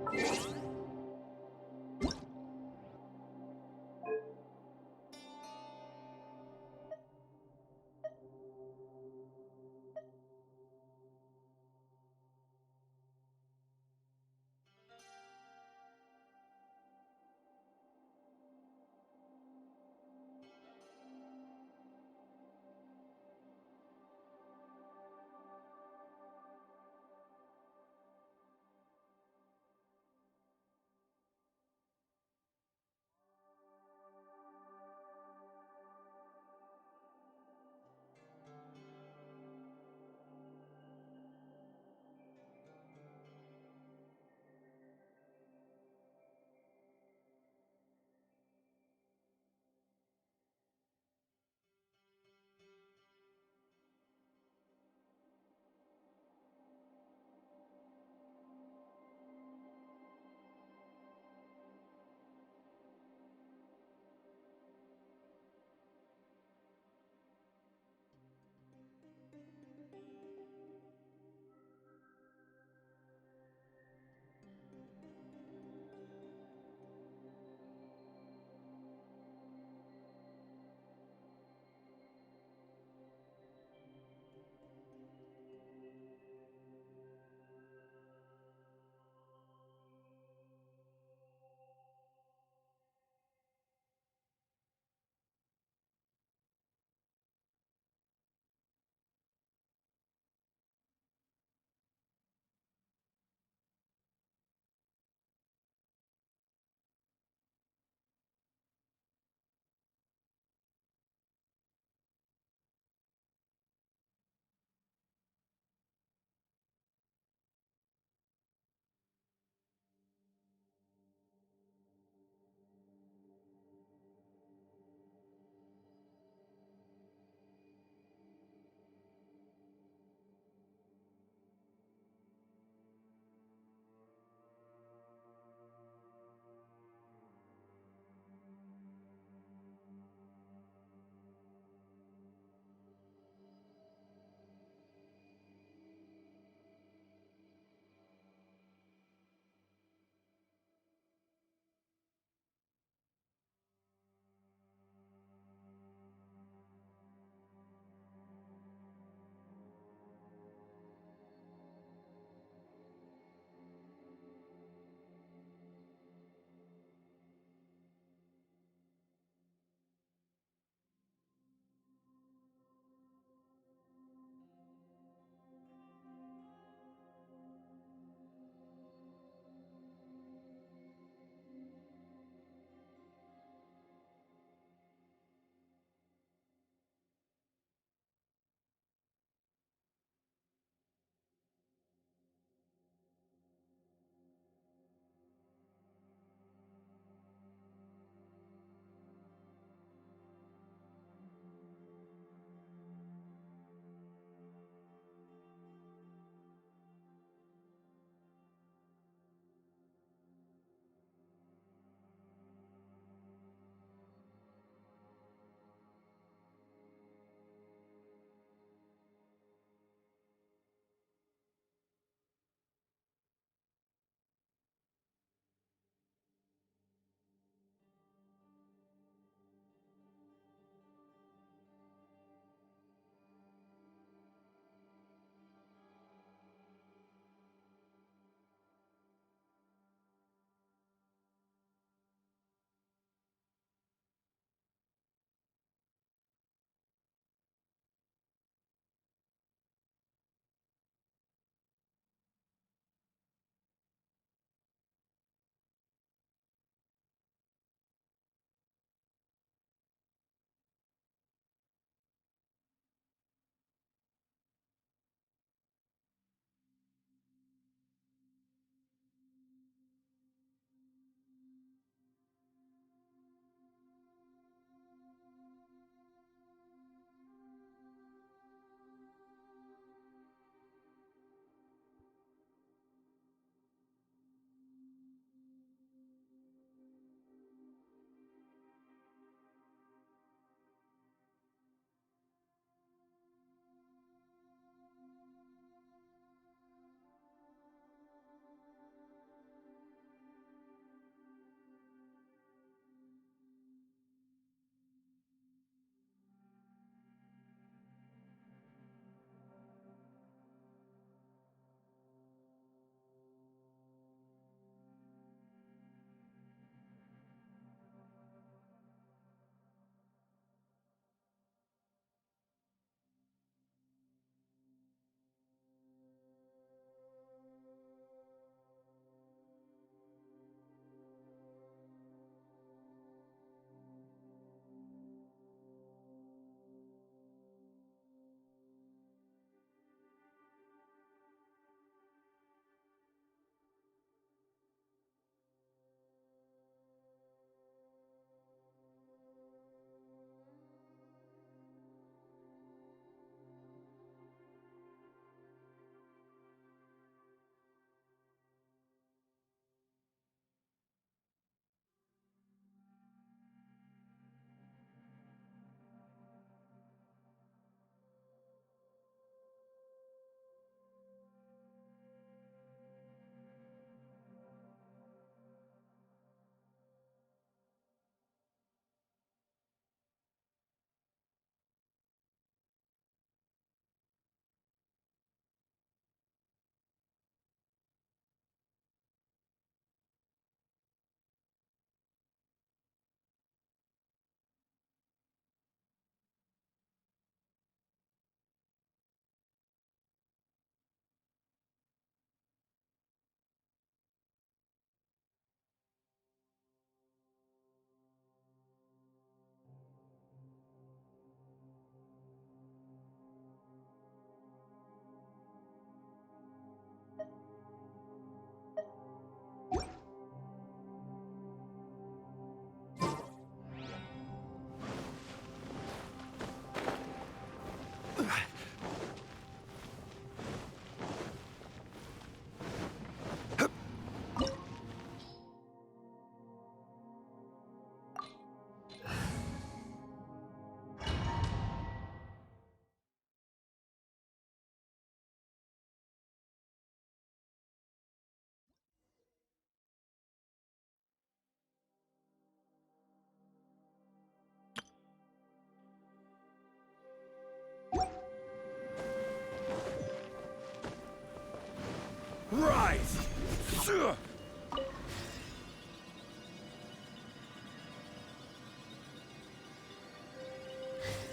Rise!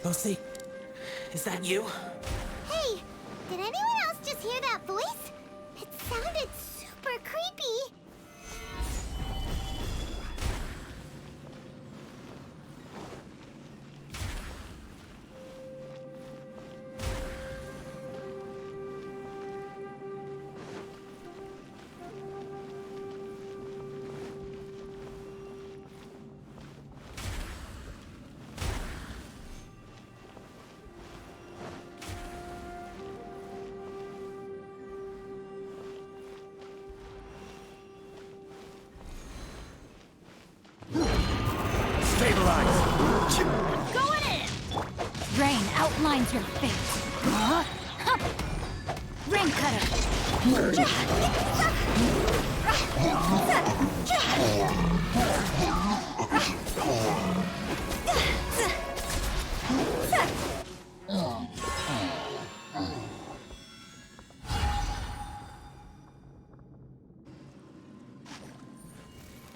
Lucy, is that you? Hey, did anyone else just hear that voice? It sounded super creepy. Stabilize! Going in! Rain outlines your fate. Huh? Huh. Rain cutter.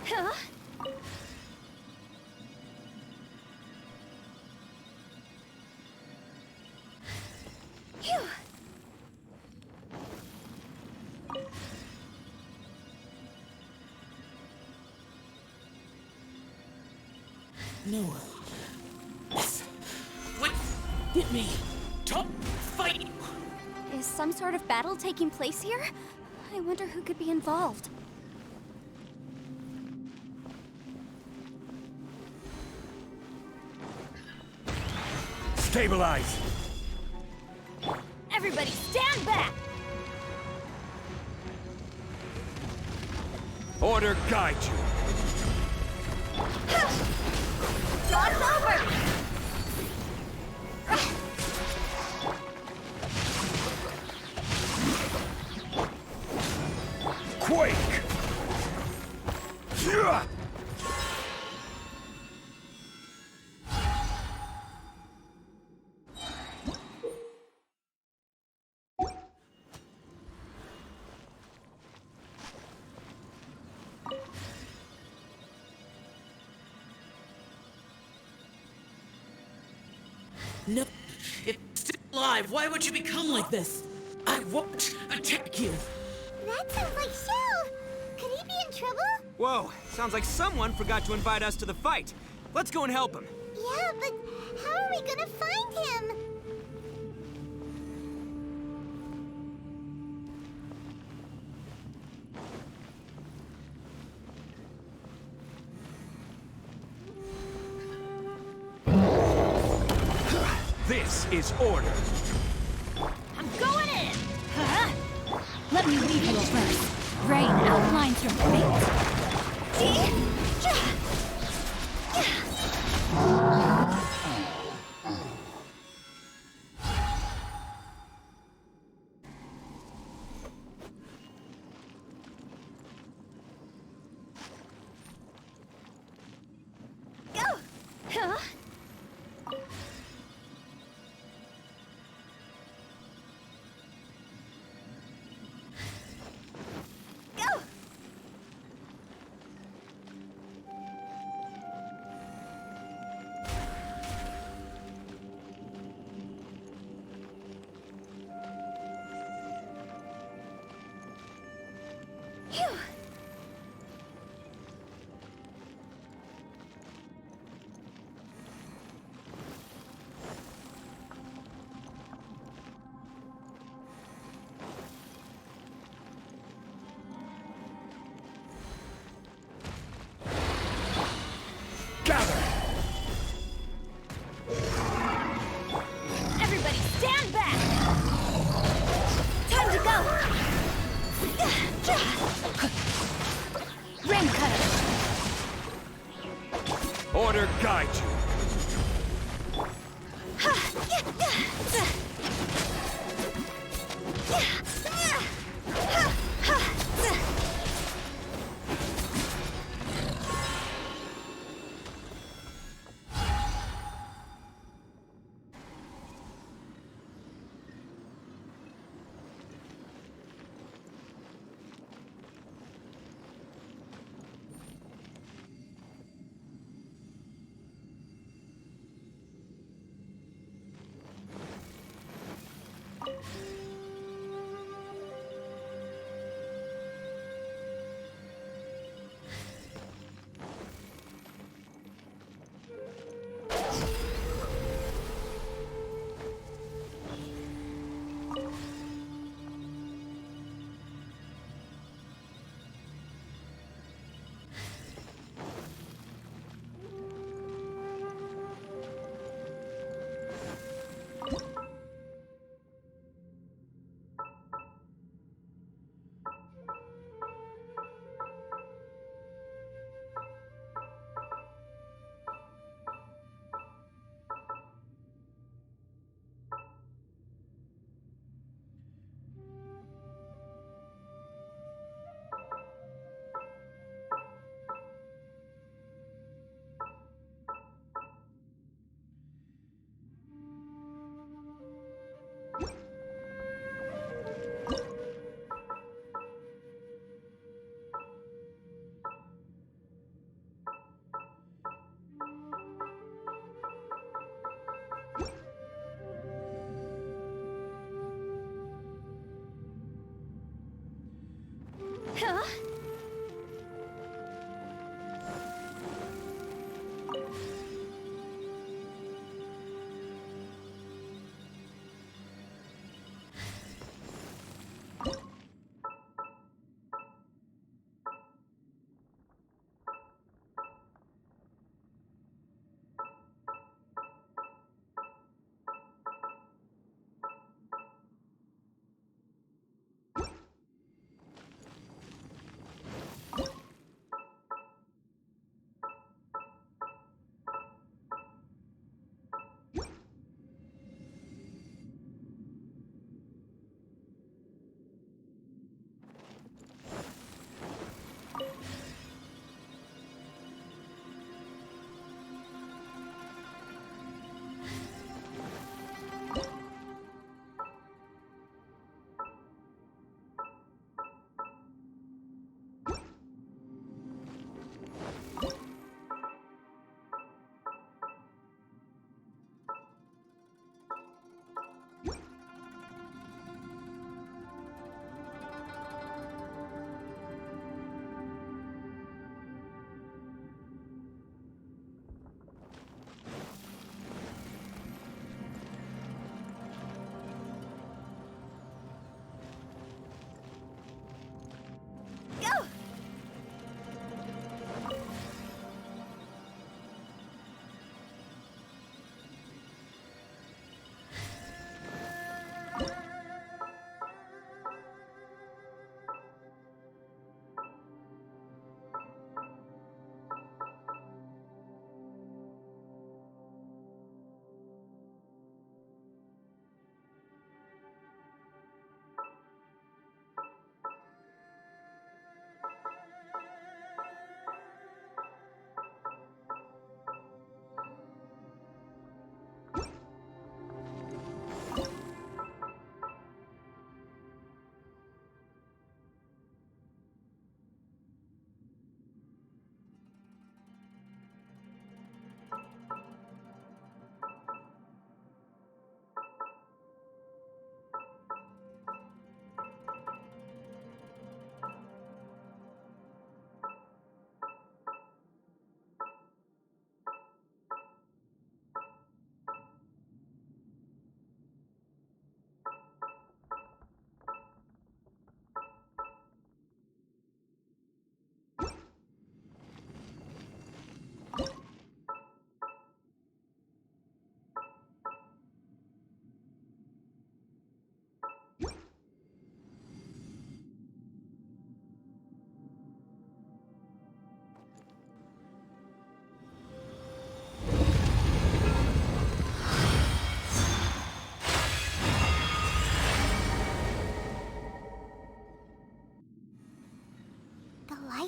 Huh? Phew. No. What? Hit me. Top fight. Is some sort of battle taking place here? I wonder who could be involved. Stabilize! Everybody stand back! Order guide you! Job's over! Quake! Yeah! No. It's still alive. Why would you become like this? I won't attack you. That sounds like Shell. Could he be in trouble? Whoa, sounds like someone forgot to invite us to the fight. Let's go and help him. Yeah, but how are we gonna find him? This is order! I'm going in! Huh? Let me lead you a verse. Rain outlines your fate. Go! Huh? Go! Phew! Gather! Everybody stand back! Time to go! Rain cutter! Order guide you!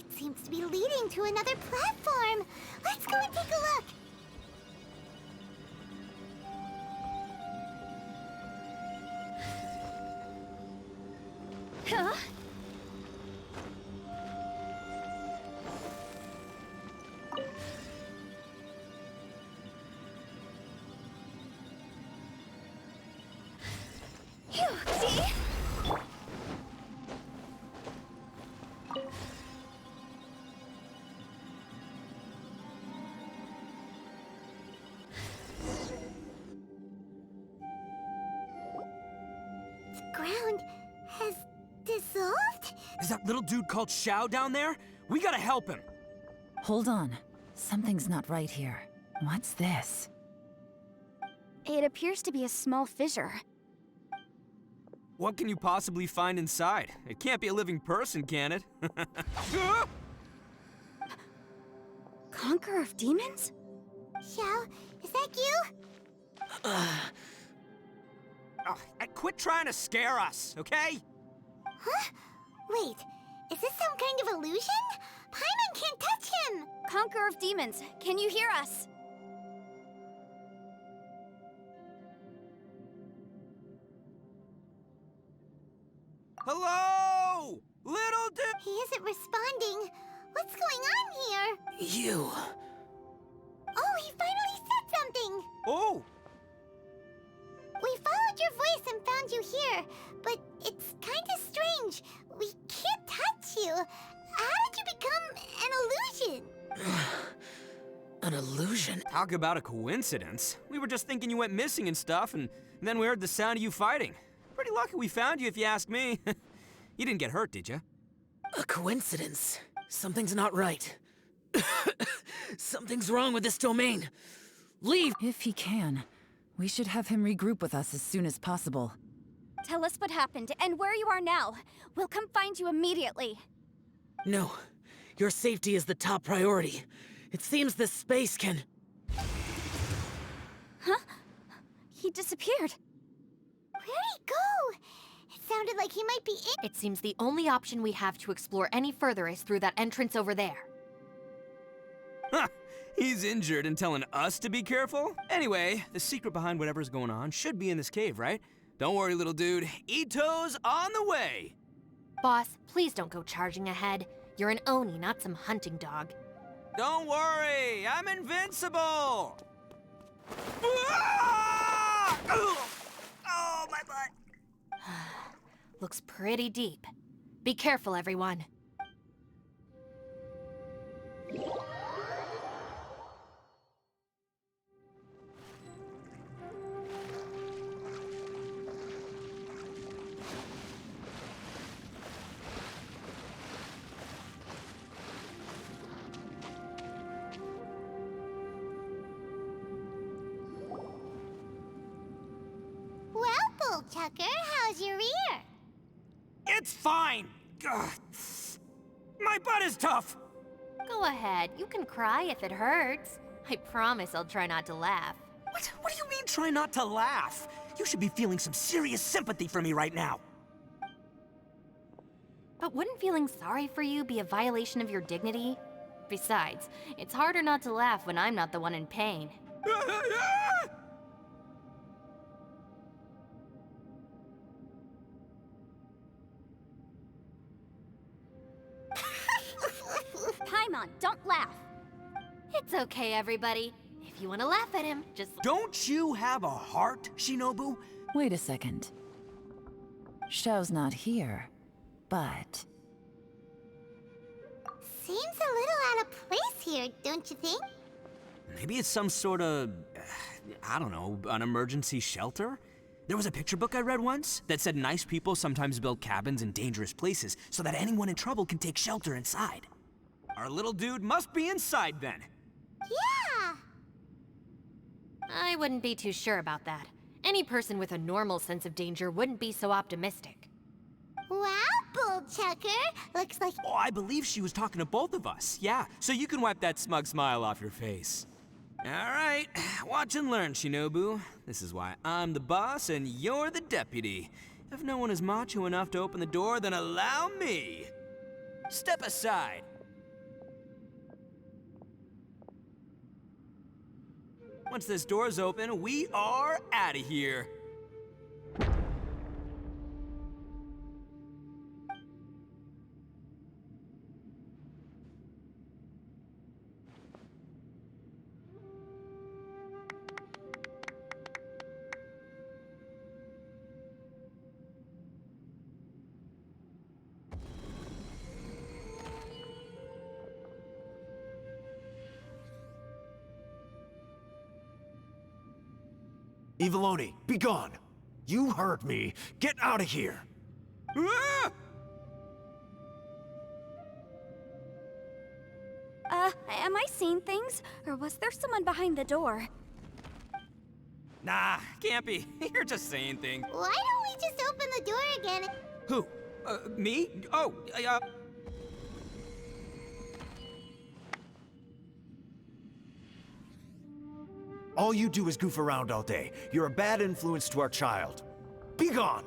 It seems to be leading to another platform. Let's go and take a look. Huh? Phew, see? The ground has dissolved? Is that little dude called Xiao down there? We gotta help him. Hold on. Something's not right here. What's this? It appears to be a small fissure. What can you possibly find inside? It can't be a living person, can it? Conqueror of demons? Xiao, is that you? Oh, quit trying to scare us, okay? Huh? Wait, is this some kind of illusion? Paimon can't touch him! Conqueror of demons, can you hear us? Hello? Little dude! He isn't responding. What's going on here? You. Oh, he finally said something! Oh! We followed your voice and found you here, but it's kinda strange. We can't touch you. How did you become an illusion? An illusion? Talk about a coincidence. We were just thinking you went missing and stuff, and then we heard the sound of you fighting. Pretty lucky we found you, if you ask me. You didn't get hurt, did you? A coincidence. Something's not right. Something's wrong with this domain. Leave! If he can, we should have him regroup with us as soon as possible. Tell us what happened and where you are now. We'll come find you immediately. No. Your safety is the top priority. It seems this space can... Huh? He disappeared. Where'd he go? It sounded like he might be in. It seems the only option we have to explore any further is through that entrance over there. Huh. He's injured and telling us to be careful? Anyway, the secret behind whatever's going on should be in this cave, right? Don't worry, little dude. Ito's on the way! Boss, please don't go charging ahead. You're an Oni, not some hunting dog. Don't worry, I'm invincible! Ah! Oh, my butt! Looks pretty deep. Be careful, everyone. Well, Bullchucker, how's your ear? It's fine! Ugh. My butt is tough! Go ahead, you can cry if it hurts. I promise I'll try not to laugh. What do you mean, try not to laugh? You should be feeling some serious sympathy for me right now. But wouldn't feeling sorry for you be a violation of your dignity? Besides, it's harder not to laugh when I'm not the one in pain. Paimon, don't laugh. It's okay, everybody. If you want to laugh at him, just... Don't you have a heart, Shinobu? Wait a second. Xiao's not here, but... Seems a little out of place here, don't you think? Maybe it's some sort of, I don't know, an emergency shelter? There was a picture book I read once that said nice people sometimes build cabins in dangerous places so that anyone in trouble can take shelter inside. Our little dude must be inside then. Yeah! I wouldn't be too sure about that. Any person with a normal sense of danger wouldn't be so optimistic. Wow, Bullchucker! Looks like... Oh, I believe she was talking to both of us. Yeah, so you can wipe that smug smile off your face. All right, watch and learn, Shinobu. This is why I'm the boss and you're the deputy. If no one is macho enough to open the door, then allow me. Step aside. Once this door's open, we are out of here. Eviloni, be gone! You heard me! Get out of here! Ah! Am I seeing things? Or was there someone behind the door? Nah, can't be. You're just saying things. Why don't we just open the door again? Who? Me? Oh, All you do is goof around all day. You're a bad influence to our child. Be gone!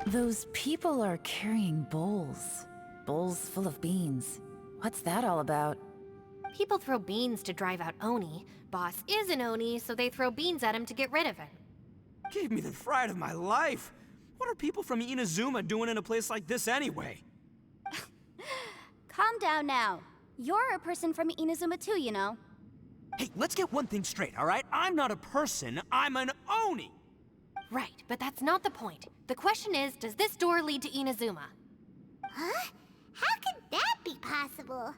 Those people are carrying bowls. Bowls full of beans. What's that all about? People throw beans to drive out Oni. Boss is an Oni, so they throw beans at him to get rid of him. Gave me the fright of my life. What are people from Inazuma doing in a place like this anyway? Calm down now. You're a person from Inazuma too, you know. Hey, let's get one thing straight, all right? I'm not a person, I'm an Oni! Right, but that's not the point. The question is, does this door lead to Inazuma? Huh? How could that be possible?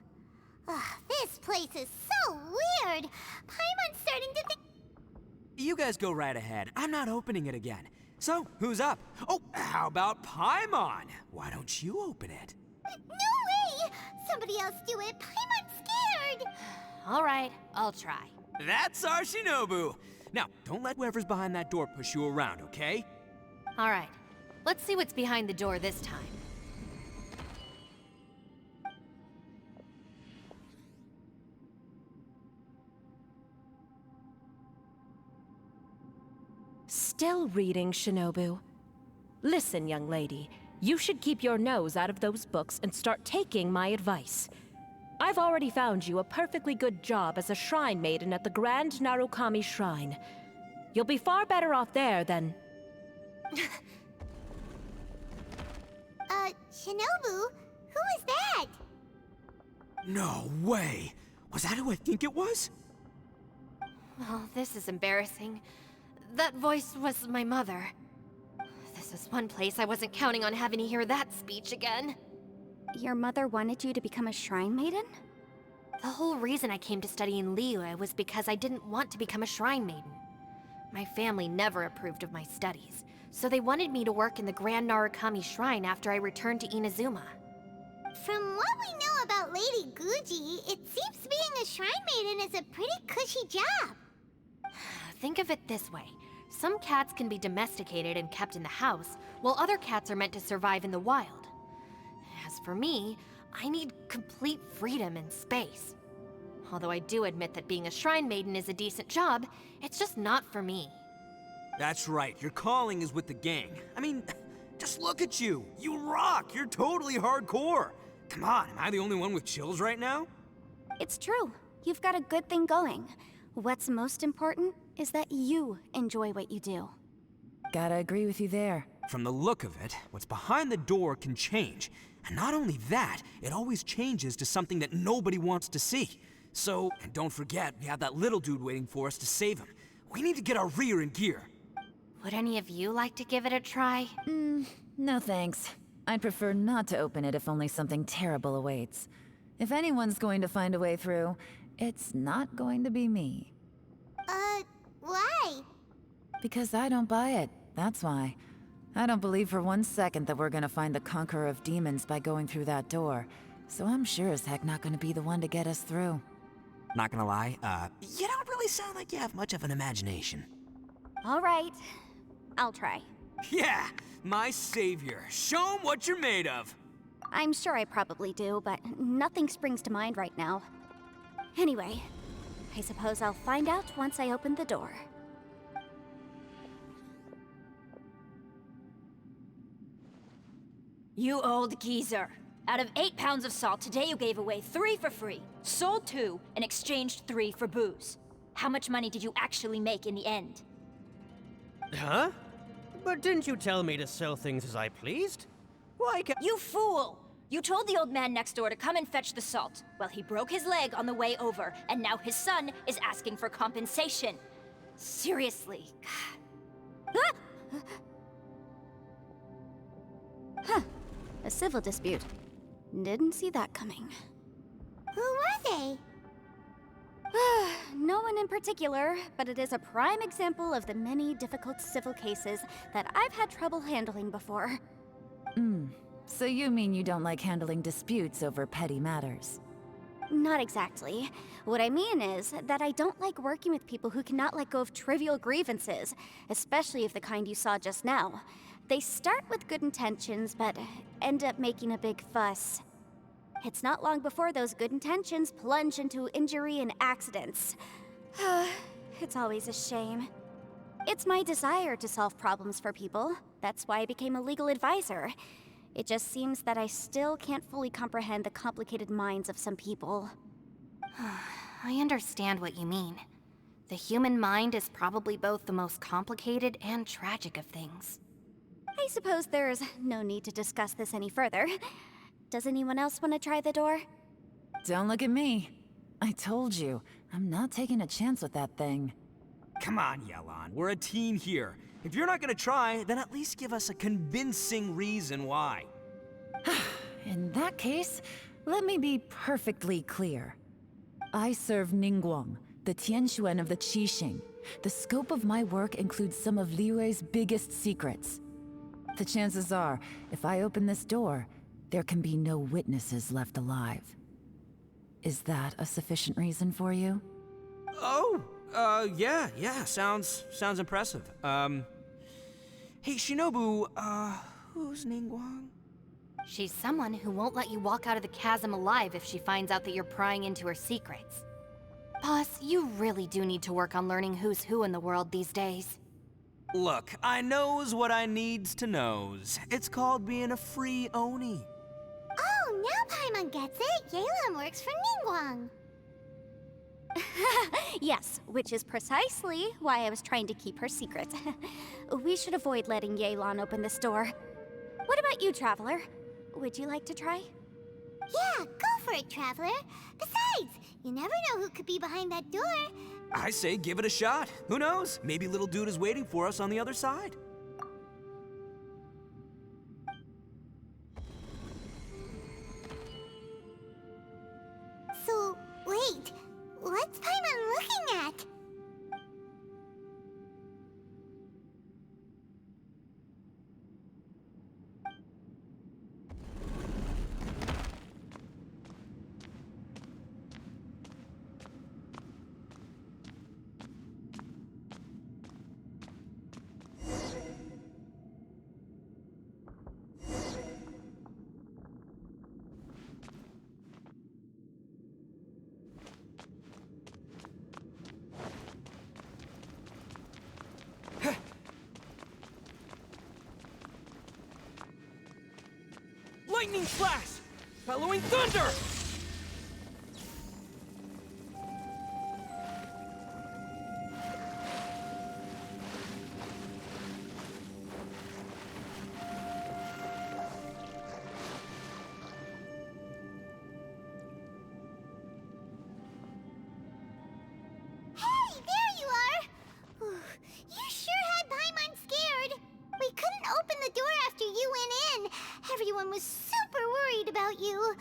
Ugh, this place is so weird. Paimon's starting to think... You guys go right ahead. I'm not opening it again. So, who's up? Oh, how about Paimon? Why don't you open it? No way! Somebody else do it. Paimon's scared! All right, I'll try. That's our Shinobu! Now, don't let whoever's behind that door push you around, okay? All right, let's see what's behind the door this time. Still reading, Shinobu. Listen, young lady. You should keep your nose out of those books and start taking my advice. I've already found you a perfectly good job as a shrine maiden at the Grand Narukami Shrine. You'll be far better off there than... Shinobu? Who is that? No way! Was that who I think it was? Oh, this is embarrassing. That voice was my mother. This is one place I wasn't counting on having to hear that speech again. Your mother wanted you to become a shrine maiden? The whole reason I came to study in Liyue was because I didn't want to become a shrine maiden. My family never approved of my studies, so they wanted me to work in the Grand Narukami Shrine after I returned to Inazuma. From what we know about Lady Guji, it seems being a shrine maiden is a pretty cushy job. Think of it this way. Some cats can be domesticated and kept in the house, while other cats are meant to survive in the wild. As for me, I need complete freedom and space. Although I do admit that being a shrine maiden is a decent job, it's just not for me. That's right, your calling is with the gang. I mean, just look at you. You rock, you're totally hardcore. Come on, am I the only one with chills right now? It's true. You've got a good thing going. What's most important is that you enjoy what you do. Gotta agree with you there. From the look of it, what's behind the door can change. And not only that, it always changes to something that nobody wants to see. So, and don't forget, we have that little dude waiting for us to save him. We need to get our rear in gear. Would any of you like to give it a try? No thanks. I'd prefer not to open it if only something terrible awaits. If anyone's going to find a way through, it's not going to be me. Why? Because I don't buy it, that's why. I don't believe for one second that we're gonna find the Conqueror of Demons by going through that door. So I'm sure as heck not gonna be the one to get us through. Not gonna lie, you don't really sound like you have much of an imagination. All right. I'll try. Yeah, my savior. Show 'em what you're made of. I'm sure I probably do, but nothing springs to mind right now. Anyway, I suppose I'll find out once I open the door. You old geezer. Out of 8 pounds of salt, today you gave away 3 for free, sold 2, and exchanged 3 for booze. How much money did you actually make in the end? Huh? But didn't you tell me to sell things as I pleased? Why ca- You fool! You told the old man next door to come and fetch the salt. Well, he broke his leg on the way over, and now his son is asking for compensation. Seriously. Huh. A civil dispute. Didn't see that coming. Who were they? No one in particular, but it is a prime example of the many difficult civil cases that I've had trouble handling before. So you mean you don't like handling disputes over petty matters? Not exactly. What I mean is that I don't like working with people who cannot let go of trivial grievances, especially of the kind you saw just now. They start with good intentions, but end up making a big fuss. It's not long before those good intentions plunge into injury and accidents. It's always a shame. It's my desire to solve problems for people. That's why I became a legal advisor. It just seems that I still can't fully comprehend the complicated minds of some people. I understand what you mean. The human mind is probably both the most complicated and tragic of things. I suppose there's no need to discuss this any further. Does anyone else want to try the door? Don't look at me. I told you, I'm not taking a chance with that thing. Come on, Yelan. We're a team here. If you're not gonna try, then at least give us a convincing reason why. In that case, let me be perfectly clear. I serve Ningguang, the Tianxuan of the Qixing. The scope of my work includes some of Liyue's biggest secrets. The chances are, if I open this door, there can be no witnesses left alive. Is that a sufficient reason for you? Oh, yeah, sounds impressive. Hey, Shinobu, who's Ningguang? She's someone who won't let you walk out of the chasm alive if she finds out that you're prying into her secrets. Boss, you really do need to work on learning who's who in the world these days. Look, I knows what I needs to knows. It's called being a free Oni. Oh, now Paimon gets it. Yelan works for Ningguang. Yes, which is precisely why I was trying to keep her secret. We should avoid letting Yelan open this door. What about you, Traveler? Would you like to try? Yeah, go for it, Traveler. Besides, you never know who could be behind that door. I say give it a shot. Who knows? Maybe little dude is waiting for us on the other side. So, wait. What's Paimon looking at? Lightning flash! Following thunder! Hey, there you are! You sure had Paimon scared. We couldn't open the door after you went in. Everyone was super worried about you.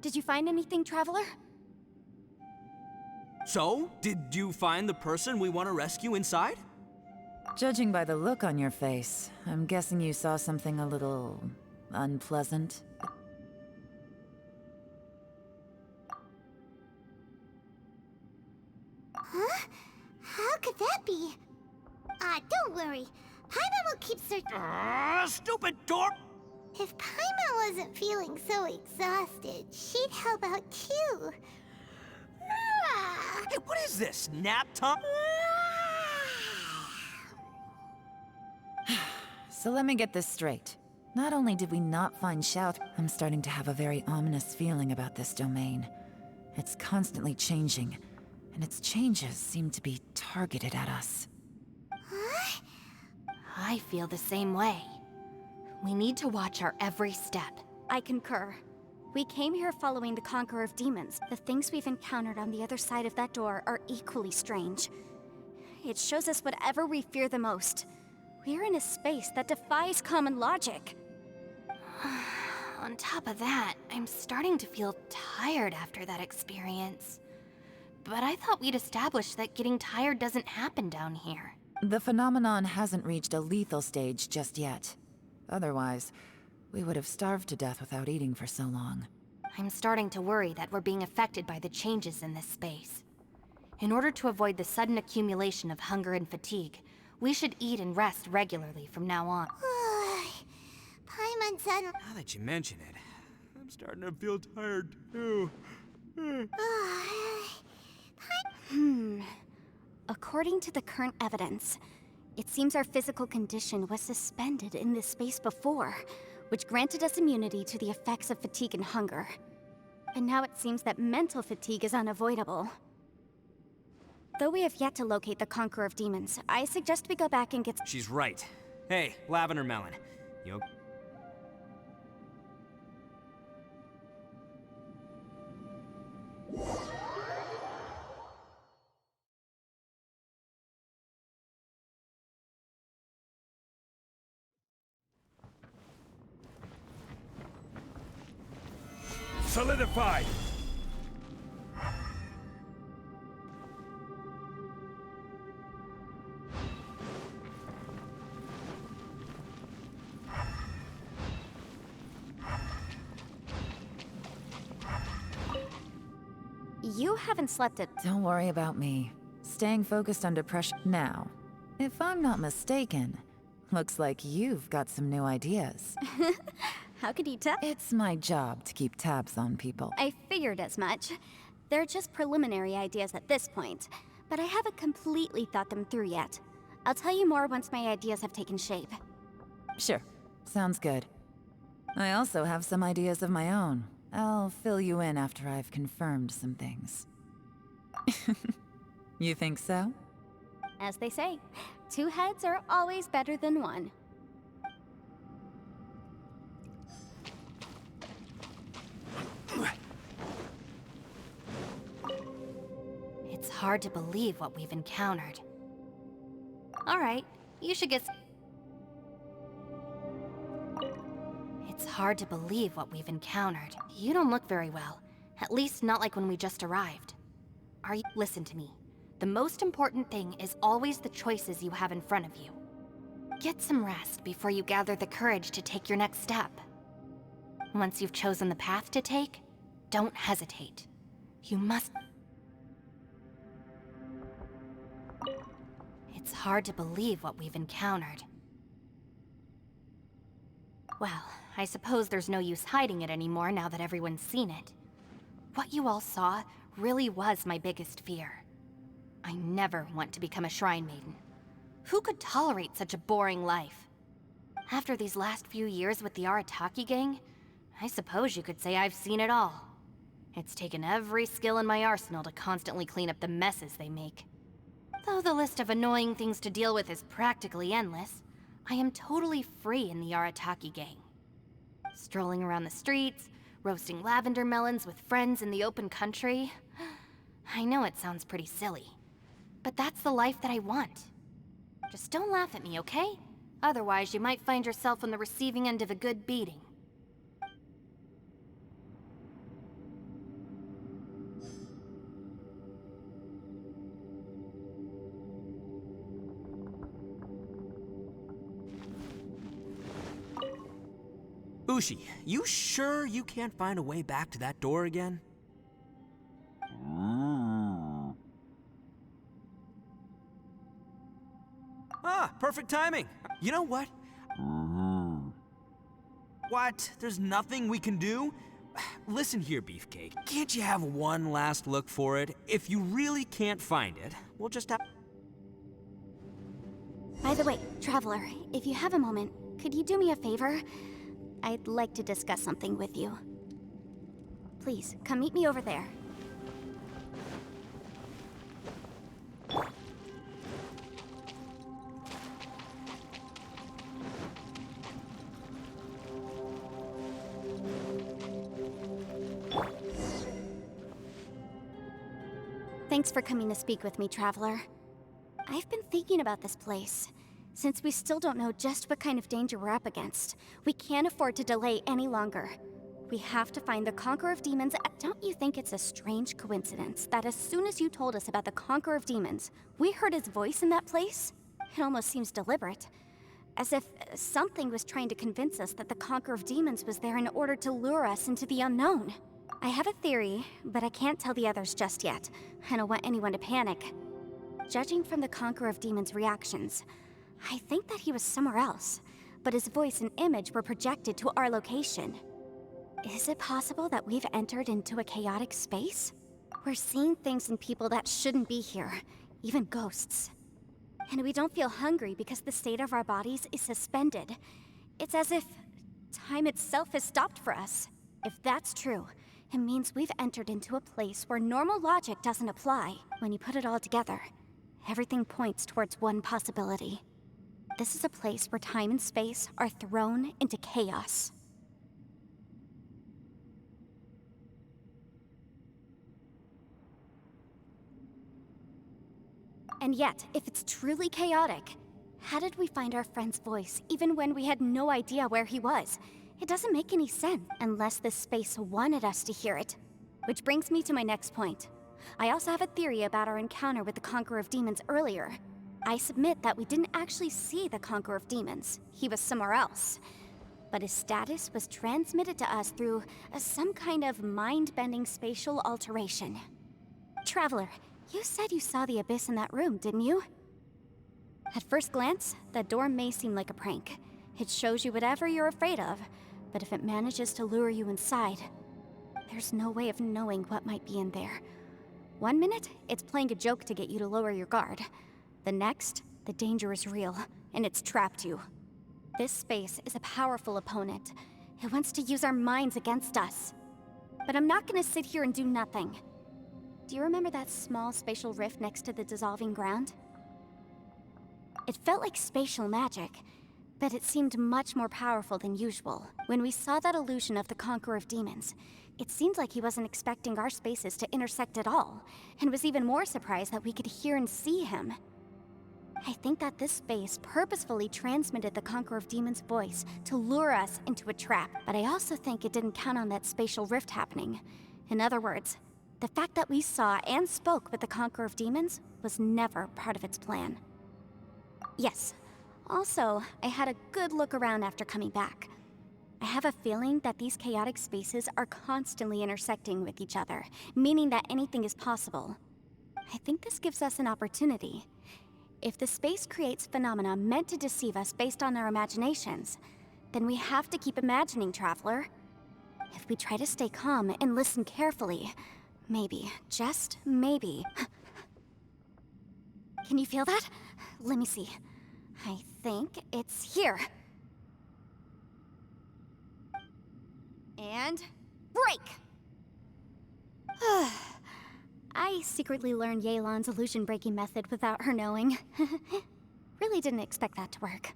Did you find anything, Traveler? So, did you find the person we want to rescue inside? Judging by the look on your face, I'm guessing you saw something a little unpleasant. Huh? How could that be? Don't worry. Paimon will keep searching. Stupid dork! If Paimon wasn't feeling so exhausted, she'd help out too. Hey, what is this? Nap time? So let me get this straight. Not only did we not find Shout, I'm starting to have a very ominous feeling about this domain. It's constantly changing, and its changes seem to be targeted at us. Huh? I feel the same way. We need to watch our every step. I concur. We came here following the Conqueror of Demons. The things we've encountered on the other side of that door are equally strange. It shows us whatever we fear the most. We're in a space that defies common logic. On top of that, I'm starting to feel tired after that experience. But I thought we'd established that getting tired doesn't happen down here. The phenomenon hasn't reached a lethal stage just yet. Otherwise, we would have starved to death without eating for so long. I'm starting to worry that we're being affected by the changes in this space. In order to avoid the sudden accumulation of hunger and fatigue, we should eat and rest regularly from now on. Paimon-san... Now that you mention it, I'm starting to feel tired too. According to the current evidence, it seems our physical condition was suspended in this space before, which granted us immunity to the effects of fatigue and hunger. And now it seems that mental fatigue is unavoidable. Though we have yet to locate the Conqueror of Demons, I suggest we go back and get... She's right. Hey, Lavender Melon. You Solidified! You haven't slept at... Don't worry about me. Staying focused under pressure now. If I'm not mistaken, looks like you've got some new ideas. How could you tell? It's my job to keep tabs on people. I figured as much. They're just preliminary ideas at this point, but I haven't completely thought them through yet. I'll tell you more once my ideas have taken shape. Sure. Sounds good. I also have some ideas of my own. I'll fill you in after I've confirmed some things. You think so? As they say, 2 heads are always better than 1. It's hard to believe what we've encountered. All right, you should get... It's hard to believe what we've encountered. You don't look very well. At least not like when we just arrived. Listen to me. The most important thing is always the choices you have in front of you. Get some rest before you gather the courage to take your next step. Once you've chosen the path to take, don't hesitate. You must... It's hard to believe what we've encountered. Well, I suppose there's no use hiding it anymore now that everyone's seen it. What you all saw really was my biggest fear. I never want to become a Shrine Maiden. Who could tolerate such a boring life? After these last few years with the Arataki gang, I suppose you could say I've seen it all. It's taken every skill in my arsenal to constantly clean up the messes they make. Though the list of annoying things to deal with is practically endless, I am totally free in the Arataki gang. Strolling around the streets, roasting lavender melons with friends in the open country. I know it sounds pretty silly, but that's the life that I want. Just don't laugh at me, okay? Otherwise, you might find yourself on the receiving end of a good beating. Ushi, you sure you can't find a way back to that door again? Ah, perfect timing. You know what? What? There's nothing we can do? Listen here, Beefcake. Can't you have one last look for it? If you really can't find it, we'll just have... By the way, Traveler, if you have a moment, could you do me a favor? I'd like to discuss something with you. Please, come meet me over there. Thanks for coming to speak with me, Traveler. I've been thinking about this place. Since we still don't know just what kind of danger we're up against, we can't afford to delay any longer. We have to find the Conqueror of Demons. Don't you think it's a strange coincidence that as soon as you told us about the Conqueror of Demons, we heard his voice in that place? It almost seems deliberate. As if something was trying to convince us that the Conqueror of Demons was there in order to lure us into the unknown. I have a theory, but I can't tell the others just yet. I don't want anyone to panic. Judging from the Conqueror of Demons' reactions, I think that he was somewhere else, but his voice and image were projected to our location. Is it possible that we've entered into a chaotic space? We're seeing things and people that shouldn't be here, even ghosts. And we don't feel hungry because the state of our bodies is suspended. It's as if time itself has stopped for us. If that's true, it means we've entered into a place where normal logic doesn't apply. When you put it all together, everything points towards one possibility. This is a place where time and space are thrown into chaos. And yet, if it's truly chaotic, how did we find our friend's voice even when we had no idea where he was? It doesn't make any sense unless this space wanted us to hear it. Which brings me to my next point. I also have a theory about our encounter with the Conqueror of Demons earlier. I submit that we didn't actually see the Conqueror of Demons. He was somewhere else. But his status was transmitted to us through some kind of mind-bending spatial alteration. Traveler, you said you saw the abyss in that room, didn't you? At first glance, that door may seem like a prank. It shows you whatever you're afraid of, but if it manages to lure you inside, there's no way of knowing what might be in there. One minute, it's playing a joke to get you to lower your guard. The next, the danger is real, and it's trapped you. This space is a powerful opponent. It wants to use our minds against us. But I'm not gonna sit here and do nothing. Do you remember that small spatial rift next to the dissolving ground? It felt like spatial magic, but it seemed much more powerful than usual. When we saw that illusion of the Conqueror of Demons, it seemed like he wasn't expecting our spaces to intersect at all, and was even more surprised that we could hear and see him. I think that this space purposefully transmitted the Conqueror of Demons' voice to lure us into a trap, but I also think it didn't count on that spatial rift happening. In other words, the fact that we saw and spoke with the Conqueror of Demons was never part of its plan. Yes. Also, I had a good look around after coming back. I have a feeling that these chaotic spaces are constantly intersecting with each other, meaning that anything is possible. I think this gives us an opportunity. If the space creates phenomena meant to deceive us based on our imaginations, then we have to keep imagining, Traveler. If we try to stay calm and listen carefully, maybe, just maybe... Can you feel that? Let me see. I think it's here. And... break! I secretly learned Yelan's illusion-breaking method without her knowing. Really didn't expect that to work.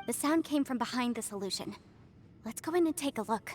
The sound came from behind this illusion. Let's go in and take a look.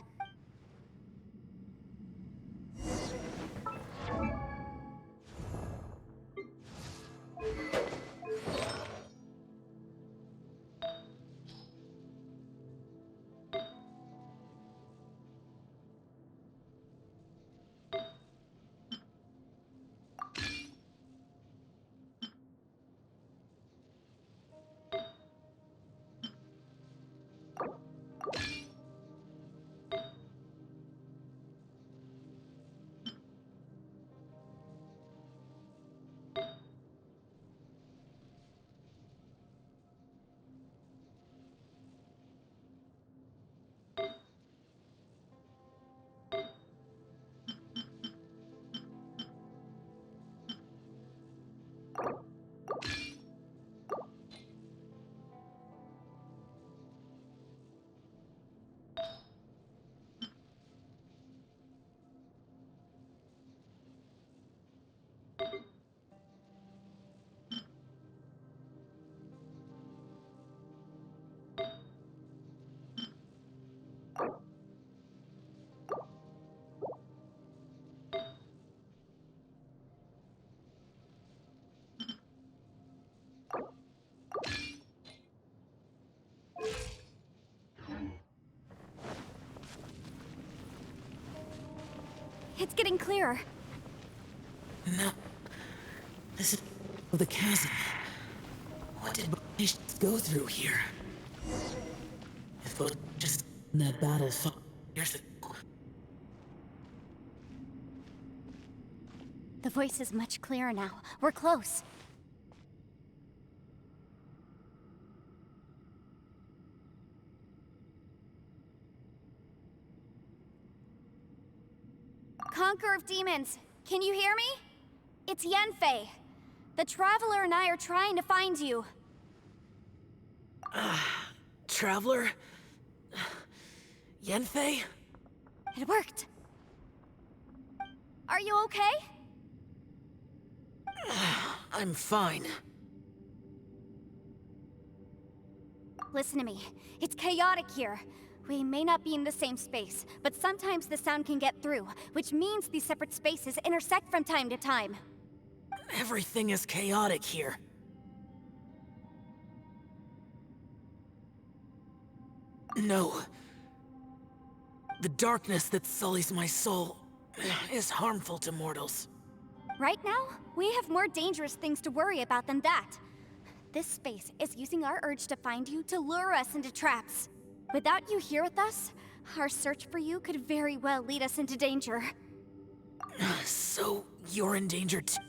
It's getting clearer. No. This is the chasm. What did Banishes go through here? If it was just in that battle 5 years ago. The voice is much clearer now. We're close. Conqueror of Demons, can you hear me? It's Yanfei. The Traveler and I are trying to find you. Traveler? Yanfei? It worked. Are you okay? I'm fine. Listen to me. It's chaotic here. We may not be in the same space, but sometimes the sound can get through, which means these separate spaces intersect from time to time. Everything is chaotic here. No. The darkness that sullies my soul is harmful to mortals. Right now, we have more dangerous things to worry about than that. This space is using our urge to find you to lure us into traps. Without you here with us, our search for you could very well lead us into danger. So, you're in danger too?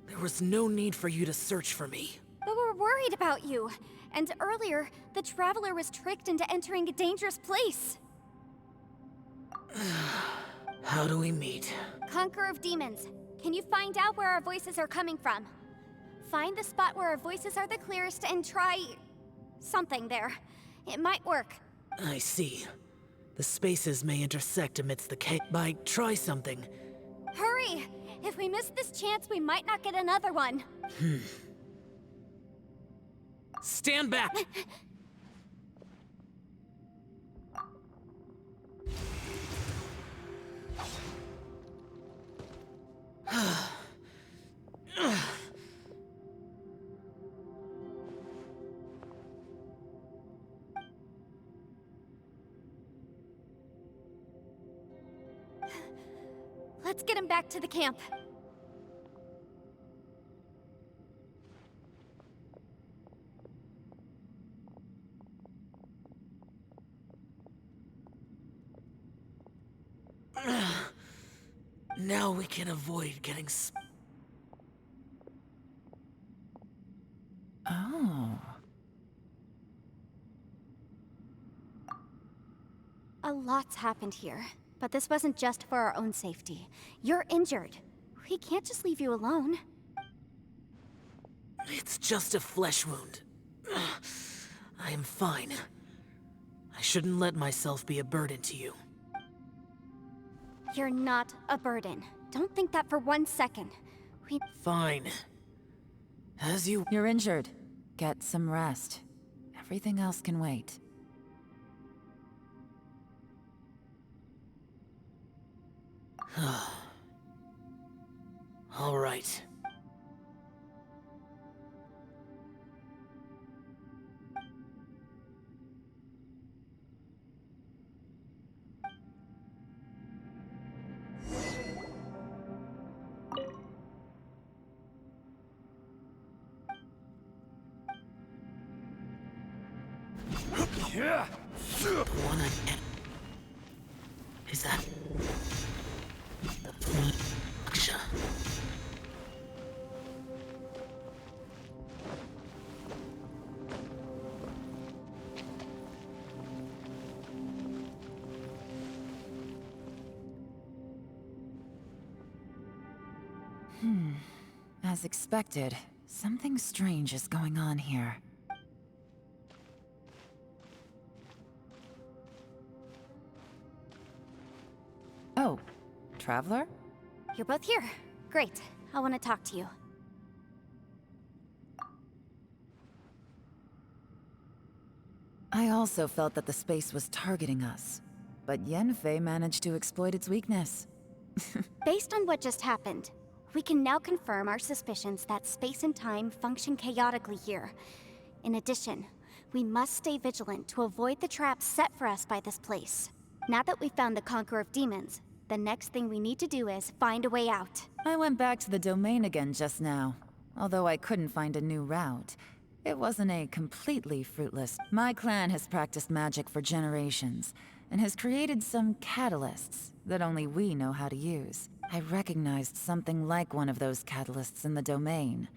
There was no need for you to search for me. But we're worried about you. And earlier, the Traveler was tricked into entering a dangerous place. How do we meet? Conqueror of Demons, can you find out where our voices are coming from? Find the spot where our voices are the clearest and try... something there. It might work. I see. The spaces may intersect amidst the chaos. Try something. Hurry! If we miss this chance, we might not get another one. Stand back! Let's get him back to the camp. Now we can avoid getting Oh. A lot's happened here, but this wasn't just for our own safety. You're injured. We can't just leave you alone. It's just a flesh wound. I am fine. I shouldn't let myself be a burden to you. You're not a burden. Don't think that for 1 second. Fine. As you... You're injured. Get some rest. Everything else can wait. All right. One again. Is that... Aksha. As expected, something strange is going on here. Oh, Traveler? You're both here. Great. I want to talk to you. I also felt that the space was targeting us, but Yanfei managed to exploit its weakness. Based on what just happened, we can now confirm our suspicions that space and time function chaotically here. In addition, we must stay vigilant to avoid the traps set for us by this place. Now that we've found the Conqueror of Demons, the next thing we need to do is find a way out. I went back to the domain again just now. Although I couldn't find a new route, it wasn't a completely fruitless. My clan has practiced magic for generations, and has created some catalysts that only we know how to use. I recognized something like one of those catalysts in the domain.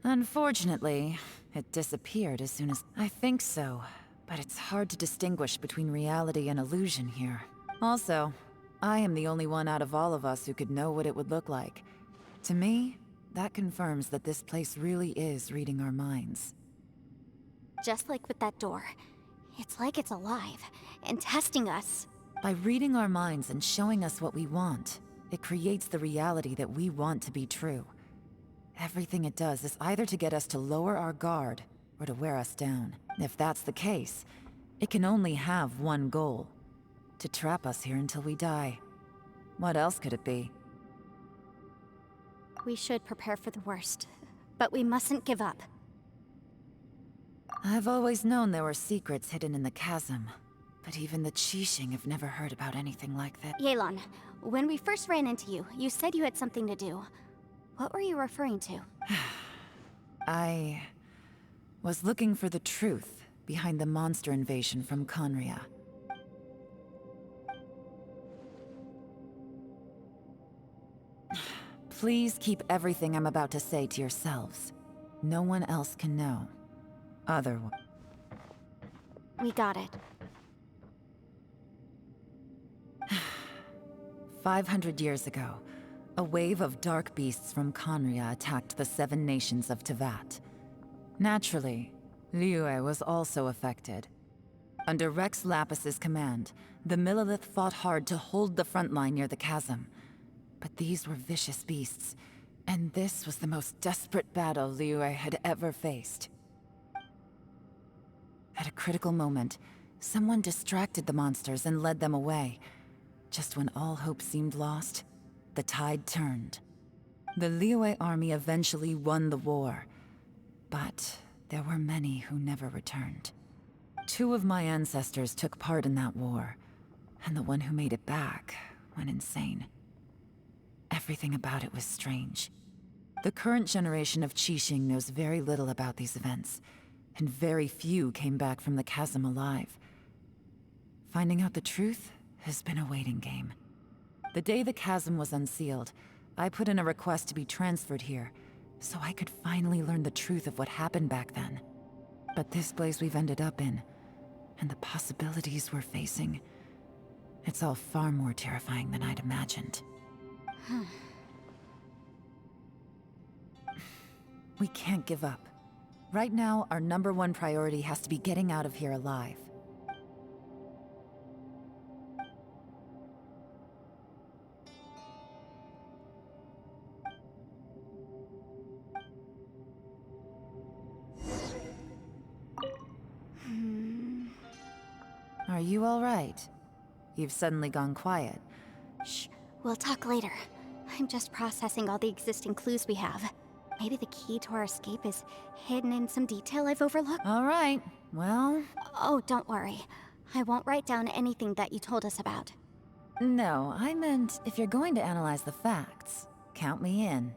Unfortunately, it disappeared as soon as... I think so, but it's hard to distinguish between reality and illusion here. Also, I am the only one out of all of us who could know what it would look like. To me, that confirms that this place really is reading our minds. Just like with that door. It's like it's alive, and testing us. By reading our minds and showing us what we want, it creates the reality that we want to be true. Everything it does is either to get us to lower our guard, or to wear us down. If that's the case, it can only have one goal. To trap us here until we die. What else could it be? We should prepare for the worst, but we mustn't give up. I've always known there were secrets hidden in the chasm, but even the Qixing have never heard about anything like that. Yelan, when we first ran into you, you said you had something to do. What were you referring to? I was looking for the truth behind the monster invasion from Khaenri'ah. Please keep everything I'm about to say to yourselves. No one else can know. Otherwise... We got it. 500 years ago, a wave of dark beasts from Khaenri'ah attacked the 7 nations of Teyvat. Naturally, Liyue was also affected. Under Rex Lapis's command, the Millelith fought hard to hold the front line near the chasm. But these were vicious beasts, and this was the most desperate battle Liyue had ever faced. At a critical moment, someone distracted the monsters and led them away. Just when all hope seemed lost, the tide turned. The Liyue army eventually won the war, but there were many who never returned. 2 of my ancestors took part in that war, and the one who made it back went insane. Everything about it was strange. The current generation of Qixing knows very little about these events, and very few came back from the chasm alive. Finding out the truth has been a waiting game. The day the chasm was unsealed, I put in a request to be transferred here, so I could finally learn the truth of what happened back then. But this place we've ended up in, and the possibilities we're facing, it's all far more terrifying than I'd imagined. We can't give up. Right now, our #1 priority has to be getting out of here alive. Are you all right? You've suddenly gone quiet. Shh, we'll talk later. I'm just processing all the existing clues we have. Maybe the key to our escape is hidden in some detail I've overlooked? All right, well... Oh, don't worry. I won't write down anything that you told us about. No, I meant if you're going to analyze the facts, count me in.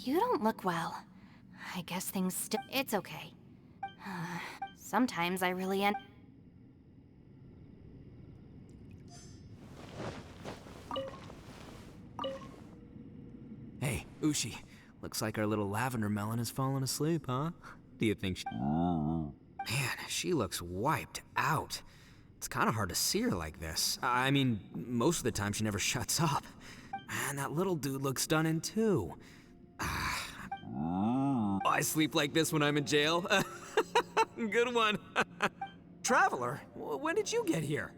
You don't look well. I guess things still... It's okay. Sometimes I really end... Ushi, looks like our little lavender melon has fallen asleep, huh? Do you think she... Man, she looks wiped out. It's kind of hard to see her like this. I mean, most of the time she never shuts up. Man, that little dude looks stunning too. I sleep like this when I'm in jail. Good one. Traveler, when did you get here?